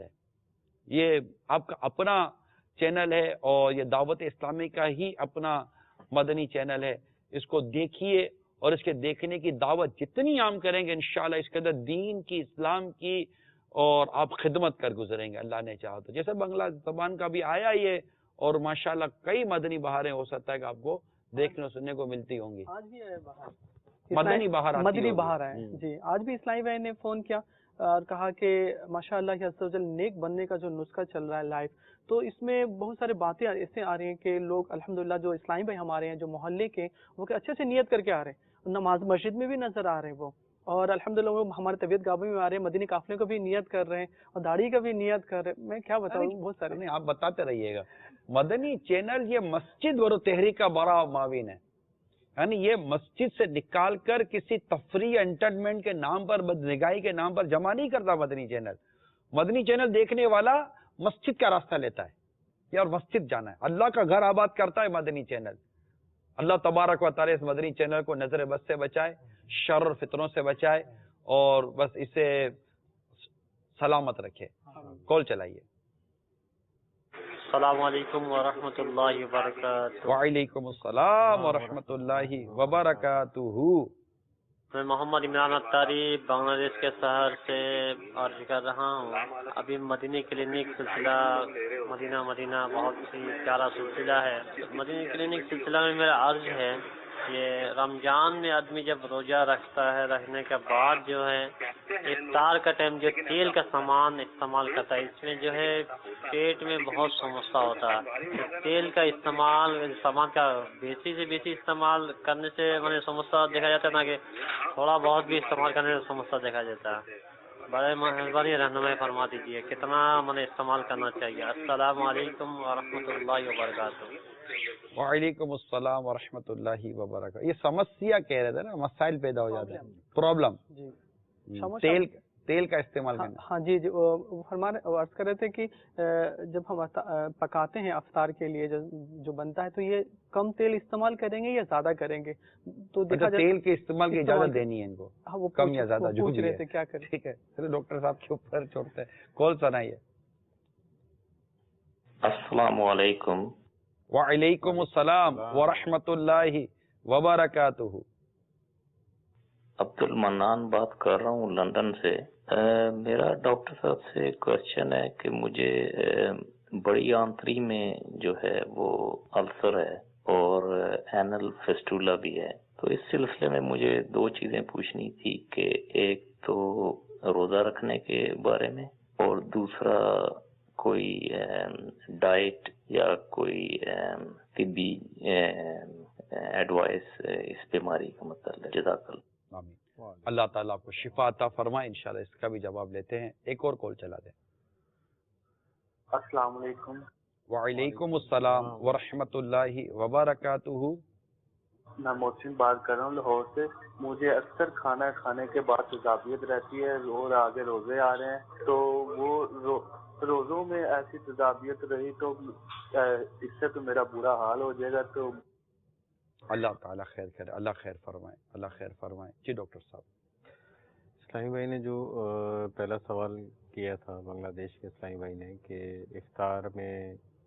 ہے، یہ آپ کا اپنا چینل ہے اور یہ دعوت اسلامی کا ہی اپنا مدنی چینل ہے. اس کو دیکھیے اور اس کے دیکھنے کی دعوت جتنی عام کریں گے انشاءاللہ اس کے اندر دین کی، اسلام کی اور آپ خدمت کر گزریں گے اللہ نے چاہا تو. جیسے بنگلہ زبان کا بھی آیا یہ، اور ماشاءاللہ کئی مدنی بہاریں ہو سکتا ہے کہ آپ کو دیکھنے سننے کو ملتی ہوں گی. آج بھی مدنی بہار ہے جی. آج بھی اسلامی بھائی نے فون کیا اور کہا کہ ماشاءاللہ عز و جل نیک بننے کا جو نسخہ چل رہا ہے لائف، تو اس میں بہت سارے باتیں ایسے آ رہی ہیں کہ لوگ الحمدللہ جو اسلامی بھائی ہمارے ہیں جو محلے کے، وہ کہ اچھے سے نیت کر کے آ رہے ہیں، نماز مسجد میں بھی نظر آ رہے ہیں وہ، اور الحمدللہ وہ ہمارے طبیعت گاہوں میں آ رہے ہیں، مدنی قافلے کو بھی نیت کر رہے ہیں اور داڑھی کا بھی نیت کر رہے ہیں. میں کیا بتاؤں، بہت سارے. نہیں آپ بتاتے رہیے گا. مدنی چینل یہ مسجد و تحریک کا بڑا معاون ہے، یعنی یہ مسجد سے نکال کر کسی تفریح انٹرٹینمنٹ کے نام پر، بدنگاہی کے نام پر جمع نہیں کرتا مدنی چینل. مدنی چینل دیکھنے والا مسجد کا راستہ لیتا ہے اور مسجد جانا ہے، اللہ کا گھر آباد کرتا ہے مدنی چینل. اللہ تبارک و تعالی اس مدنی چینل کو نظر بد سے بچائے، شر اور فتنوں سے بچائے، اور بس اسے سلامت رکھے. کال چلائیے. السلام علیکم ورحمۃ اللہ وبرکاتہ. وعلیکم السلام ورحمۃ اللہ وبرکاتہ. میں محمد عمران اتاری بنگلہ دیش کے شہر سے عرض کر رہا ہوں. ابھی مدنی کلینک سلسلہ مدینہ بہت ہی پیارا سلسلہ ہے. مدنی کلینک سلسلہ میں میرا عرض ہے یہ رمضان میں آدمی جب روزہ رکھتا ہے، رکھنے کے بعد جو ہے افطار کا ٹائم جو تیل کا سامان استعمال کرتا ہے، اس میں جو ہے پیٹ میں بہت سمسیا ہوتا ہے. تیل کا استعمال سامان کا بیسی سے بیسی استعمال کرنے سے سمسیا دیکھا جاتا ہے، نہ کہ تھوڑا بہت بھی استعمال کرنے سے سمسیا دیکھا جاتا ہے. بڑے مہربانی رہنمائی فرما دیجیے کتنا استعمال کرنا چاہیے. السلام علیکم ورحمۃ اللہ وبرکاتہ. وعلیکم السلام ورحمۃ اللہ وبرکاتہ. یہ سمسیا کہہ رہے تھے نا، مسائل پیدا ہو جاتے ہیں، پرابلم. تیل کا استعمال کرنا. ہاں جی عرض کر رہے تھے کہ جب ہم پکاتے ہیں افطار کے لیے جو بنتا ہے، تو یہ کم تیل استعمال کریں گے یا زیادہ کریں گے؟ تو تیل کے استعمال کی اجازت دینی ہے ان کو، کم یا زیادہ جو بھی ہے. کیا کریں؟ ٹھیک ہے، چلو ڈاکٹر صاحب کے اوپر چھوڑتے ہیں. کال سنائیے. السلام علیکم. وعلیکم السلام ورحمۃ اللہ وبرکاتہ. عبد المنان بات کر رہا ہوں لندن سے. میرا ڈاکٹر صاحب سے کوشچن ہے کہ مجھے بڑی آنتری میں جو ہے وہ السر ہے اور اینل فیسٹولا بھی ہے. تو اس سلسلے میں مجھے دو چیزیں پوچھنی تھی کہ ایک تو روزہ رکھنے کے بارے میں، اور دوسرا کوئی ڈائٹ یا کوئی طبی ایڈوائس اس بیماری کا مطلب. جزاک اللہ. اللہ تعالیٰ آپ کو شفا عطا فرمائے. انشاءاللہ اس کا بھی جواب لیتے ہیں. ایک اور کال چلا دیں. السلام علیکم. وعلیکم السلام ورحمۃ اللہ وبرکاتہ. میں محسن بات کر رہا ہوں لاہور سے. مجھے اکثر کھانا کھانے کے بعد تذابیت رہتی ہے اور آگے روزے آ رہے ہیں، تو وہ روزوں میں ایسی تضابیت رہی تو اس سے تو میرا برا حال ہو جائے گا. تو اللہ تعالیٰ خیر کرے, اللہ خیر فرمائے, اللہ خیر فرمائے. جی ڈاکٹر صاحب. اسلامی بھائی نے جو پہلا سوال کیا تھا بنگلہ دیش کے اسلامی بھائی نے کہ افطار میں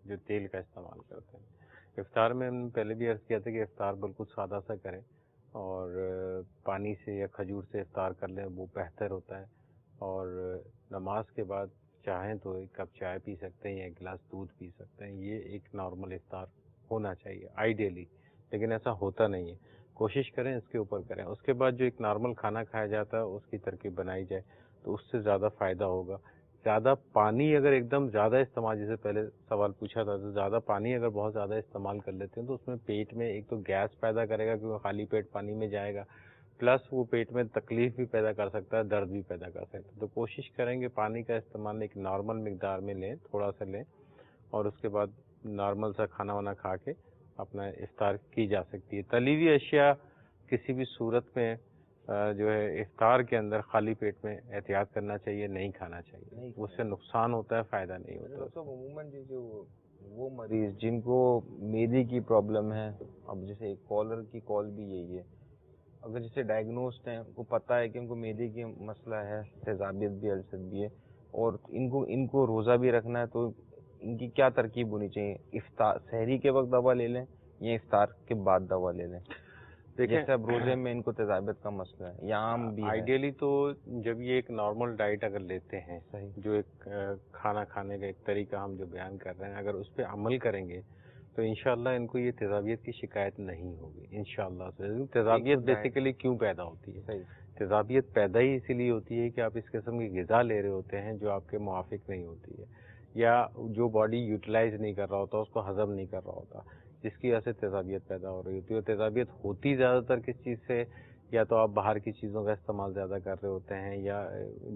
جو تیل کا استعمال کرتے ہیں, افطار میں ہم پہلے بھی عرض کیا تھا کہ افطار بالکل سادہ سا کریں اور پانی سے یا کھجور سے افطار کر لیں, وہ بہتر ہوتا ہے. اور نماز کے بعد چاہیں تو ایک کپ چائے پی سکتے ہیں یا ایک گلاس دودھ پی سکتے ہیں. یہ ایک نارمل افطار ہونا چاہیے آئیڈیلی, لیکن ایسا ہوتا نہیں ہے. کوشش کریں اس کے اوپر کریں. اس کے بعد جو ایک نارمل کھانا کھایا جاتا ہے اس کی ترکیب بنائی جائے تو اس سے زیادہ فائدہ ہوگا. زیادہ پانی اگر ایک دم زیادہ استعمال, جیسے پہلے سوال پوچھا تھا, تو زیادہ پانی اگر بہت زیادہ استعمال کر لیتے ہیں تو اس میں پیٹ میں ایک تو گیس پیدا کرے گا کیونکہ خالی پیٹ پانی میں جائے گا, پلس وہ پیٹ میں تکلیف بھی پیدا کر سکتا ہے, درد بھی پیدا کر سکتا ہے. تو کوشش کریں کہ پانی کا استعمال ایک نارمل مقدار میں لیں, تھوڑا سا لیں, اور اس کے بعد نارمل سا کھانا وانا کھا کے اپنا افطار کی جا سکتی ہے. تلی ہوئی اشیاء کسی بھی صورت میں جو ہے افطار کے اندر خالی پیٹ میں احتیاط کرنا چاہیے, نہیں کھانا چاہیے. اس سے نقصان ہوتا ہے, فائدہ نہیں ہوتا. عموماً جو وہ مریض جن کو میدے کی پرابلم ہے, اب جیسے کالر کی کال بھی یہی ہے, اگر جیسے ڈائگنوسڈ ہیں, کو پتہ ہے کہ ان کو میدے کی مسئلہ ہے, تیزابیت بھی, السر بھی ہے, اور ان کو روزہ بھی رکھنا ہے, تو ان کی کیا ترکیب ہونی چاہیے؟ افطار سحری کے وقت دوا لے لیں یا افطار کے بعد دوا لے لیں؟ جیسے اب روزے میں ان کو تیزابیت کا مسئلہ ہے یا عام بھی ہے. آئیڈیلی تو جب یہ ایک نارمل ڈائٹ اگر لیتے ہیں, جو ایک کھانا کھانے کا ایک طریقہ ہم جو بیان کر رہے ہیں, اگر اس پہ عمل کریں گے تو انشاءاللہ ان کو یہ تیزابیت کی شکایت نہیں ہوگی انشاءاللہ سے. تیزابیت بیسیکلی کیوں پیدا ہوتی ہے؟ تیزابیت پیدا ہی اسی لیے ہوتی ہے کہ آپ اس قسم کی غذا لے رہے ہوتے ہیں جو آپ کے موافق نہیں ہوتی ہے, یا جو باڈی یوٹیلائز نہیں کر رہا ہوتا, اس کو ہضم نہیں کر رہا ہوتا, جس کی وجہ سے تیزابیت پیدا ہو رہی ہوتی ہے. اور تیزابیت ہوتی زیادہ تر کس چیز سے, یا تو آپ باہر کی چیزوں کا استعمال زیادہ کر رہے ہوتے ہیں, یا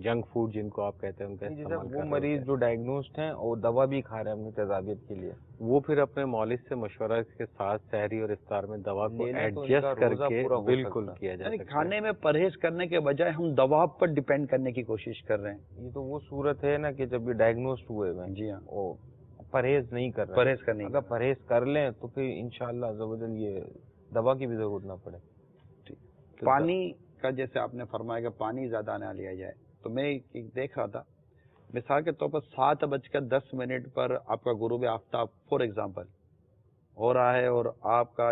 جنک فوڈ جن کو آپ کہتے ہیں ان کا استعمال کر رہے ہوتے ہیں. وہ مریض جو ڈائگنوسڈ ہیں اور دوا بھی کھا رہے ہیں اپنی تیزابیت کے لیے, وہ پھر اپنے مولد سے مشورہ کے ساتھ سحری اور افطار میں دوا کو ایڈجسٹ کر کے بالکل کیا جا سکتا ہے. کھانے میں پرہیز کرنے کے بجائے ہم دوا پر ڈیپینڈ کرنے کی کوشش کر رہے ہیں. یہ تو وہ صورت ہے نا کہ جب یہ ڈائگنوسڈ ہوئے ہوئے ہیں, جی ہاں, وہ پرہیز نہیں کر رہے. پرہیز کرنے اگر پرہیز کر لیں تو پھر انشاءاللہ عزوجل یہ دوا کی بھی ضرورت نہ پڑے. پانی کا جیسے آپ نے فرمایا کہ پانی زیادہ نہ لیا جائے, تو میں دیکھ رہا تھا مثال کے طور پر 7:10 پر آپ کا غروب آفتاب فور ایگزامپل ہو رہا ہے, اور آپ کا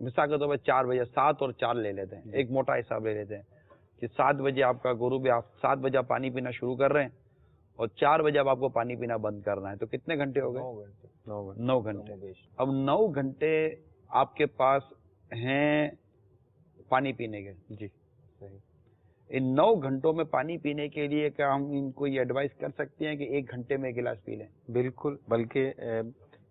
مثال کے طور پر 4 بجے, 7 اور 4 لے لیتے ہیں, ایک موٹا حساب لے لیتے ہیں کہ 7 بجے آپ کا غروب 7 بجے آپ پانی پینا شروع کر رہے ہیں اور 4 بجے اب آپ کو پانی پینا بند کرنا ہے, تو کتنے گھنٹے ہو گئے؟ 9 گھنٹے. اب 9 گھنٹے آپ کے پاس ہیں پانی پینے کے. جی صحیح. ان 9 گھنٹوں میں پانی پینے کے لیے کیا ہم ان کو یہ ایڈوائز کر سکتے ہیں کہ 1 گھنٹے میں 1 گلاس پی لیں؟ بالکل, بلکہ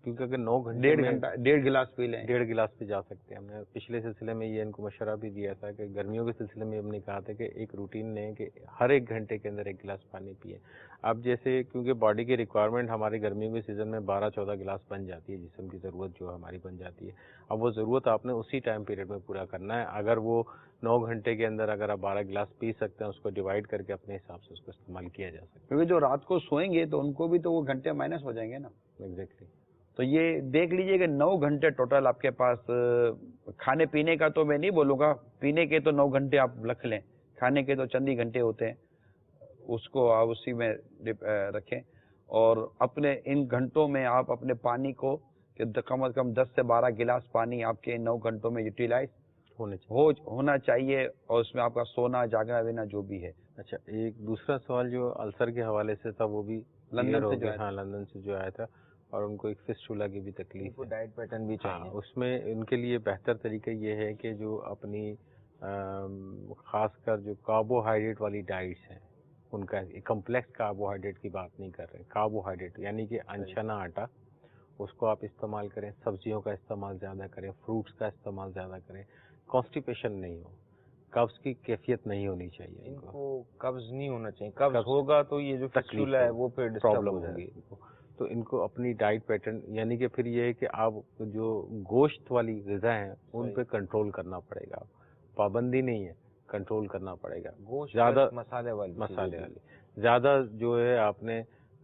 کیونکہ اگر 9 گھنٹے 1.5 گلاس پی لیں, 1.5 گلاس پہ جا سکتے ہیں. ہم نے پچھلے سلسلے میں یہ ان کو مشورہ بھی دیا تھا کہ گرمیوں کے سلسلے میں ہم نے کہا تھا کہ ایک روٹین لیں کہ ہر 1 گھنٹے کے اندر 1 گلاس پانی پیے. اب جیسے کیونکہ باڈی کی ریکوائرمنٹ ہماری گرمیوں کے سیزن میں 12-14 گلاس بن جاتی ہے, جسم کی ضرورت جو ہماری بن جاتی ہے. اب وہ ضرورت آپ نے اسی ٹائم پیریڈ میں پورا کرنا ہے. اگر وہ 9 گھنٹے کے اندر اگر آپ 12 گلاس پی سکتے ہیں, اس کو ڈیوائڈ کر کے اپنے حساب سے اس کو استعمال کیا جا سکتا ہے. کیونکہ جو رات کو سوئیں گے تو ان کو بھی تو وہ گھنٹے مائنس ہو جائیں گے نا. ایگزیکٹلی. تو یہ دیکھ لیجئے کہ 9 گھنٹے ٹوٹل آپ کے پاس, کھانے پینے کا تو میں نہیں بولوں گا, پینے کے تو 9 گھنٹے آپ رکھ لیں, کھانے کے تو چند ہی گھنٹے ہوتے ہیں, اس کو آپ اسی میں رکھیں. اور اپنے ان گھنٹوں میں آپ اپنے پانی کو کہ کم از کم 10 سے 12 گلاس پانی آپ کے 9 گھنٹوں میں یوٹیلائز ہونا چاہیے, اور اس میں آپ کا سونا جاگنا وینا جو بھی ہے. اچھا, ایک دوسرا سوال جو السر کے حوالے سے تھا وہ بھی لندن سے جو آیا تھا, اور ان کو ایک فسٹولا کی بھی تکلیف ہے. ڈائٹ پیٹرن بھی چاہیے. اس میں ان کے لیے بہتر طریقہ یہ ہے کہ جو اپنی خاص کر جو کاربوہائیڈریٹ والی ڈائٹس ہیں ان کا, کمپلیکس کاربوہائیڈریٹ کی بات نہیں کر رہے, کاربوہائیڈریٹ یعنی کہ انچنا آٹا, اس کو آپ استعمال کریں, سبزیوں کا استعمال زیادہ کریں, فروٹس کا استعمال زیادہ کریں. کانسٹیپیشن نہیں ہو, قبض کی کیفیت نہیں ہونی چاہیے. ان کو قبض نہیں ہونا چاہیے, قبض ہوگا تو یہ جو فسٹولا ہے وہ پھر پرابلم ہوگی. تو ان کو اپنی ڈائٹ پیٹرن یعنی کہ پھر یہ ہے کہ آپ جو گوشت والی غذا ہیں ان پہ کنٹرول کرنا پڑے گا. پابندی نہیں ہے, کنٹرول کرنا پڑے گا. گوشت زیادہ مسالے والی زیادہ جو ہے آپ نے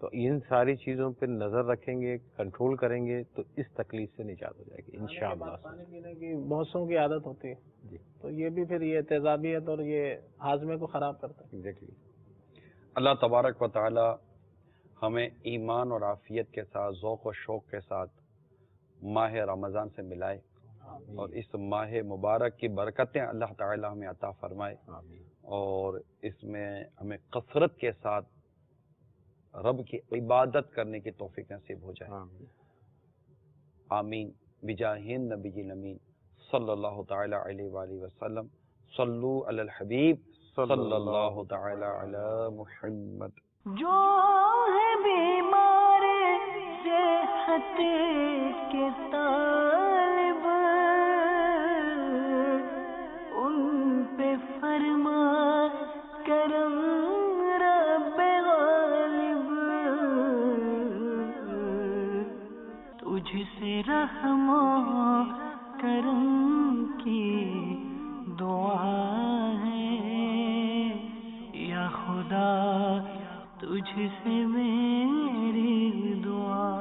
تو ان ساری چیزوں پہ نظر رکھیں گے، کنٹرول کریں گے تو اس تکلیف سے نجات ہو جائے گی انشاءاللہ۔ پانی پینے کی بہت سو کی عادت ہوتی ہے جی، تو یہ بھی پھر یہ تیزابیت اور یہ ہاضمے کو خراب کرتا ہے۔ ایگزیکٹلی۔ اللہ تبارک و تعالی ہمیں ایمان اور عافیت کے ساتھ، ذوق و شوق کے ساتھ ماہ رمضان سے ملائے، اور اس ماہ مبارک کی برکتیں اللہ تعالی ہمیں عطا فرمائے، اور اس میں ہمیں کثرت کے ساتھ رب کی عبادت کرنے کی توفیق نصیب ہو جائے۔ آمین بجاہ نبی الامین صلی اللہ تعالی علیہ وآلہ وسلم۔ صلو علی الحبیب صلی اللہ تعالی علی محمد۔ جو ہے بیمار صحت کے طالب، ان پہ فرما کرم رب غالب، تجھ سے رحم و کرم کی دعا ہے یا خدا، تجھ سے میری دعا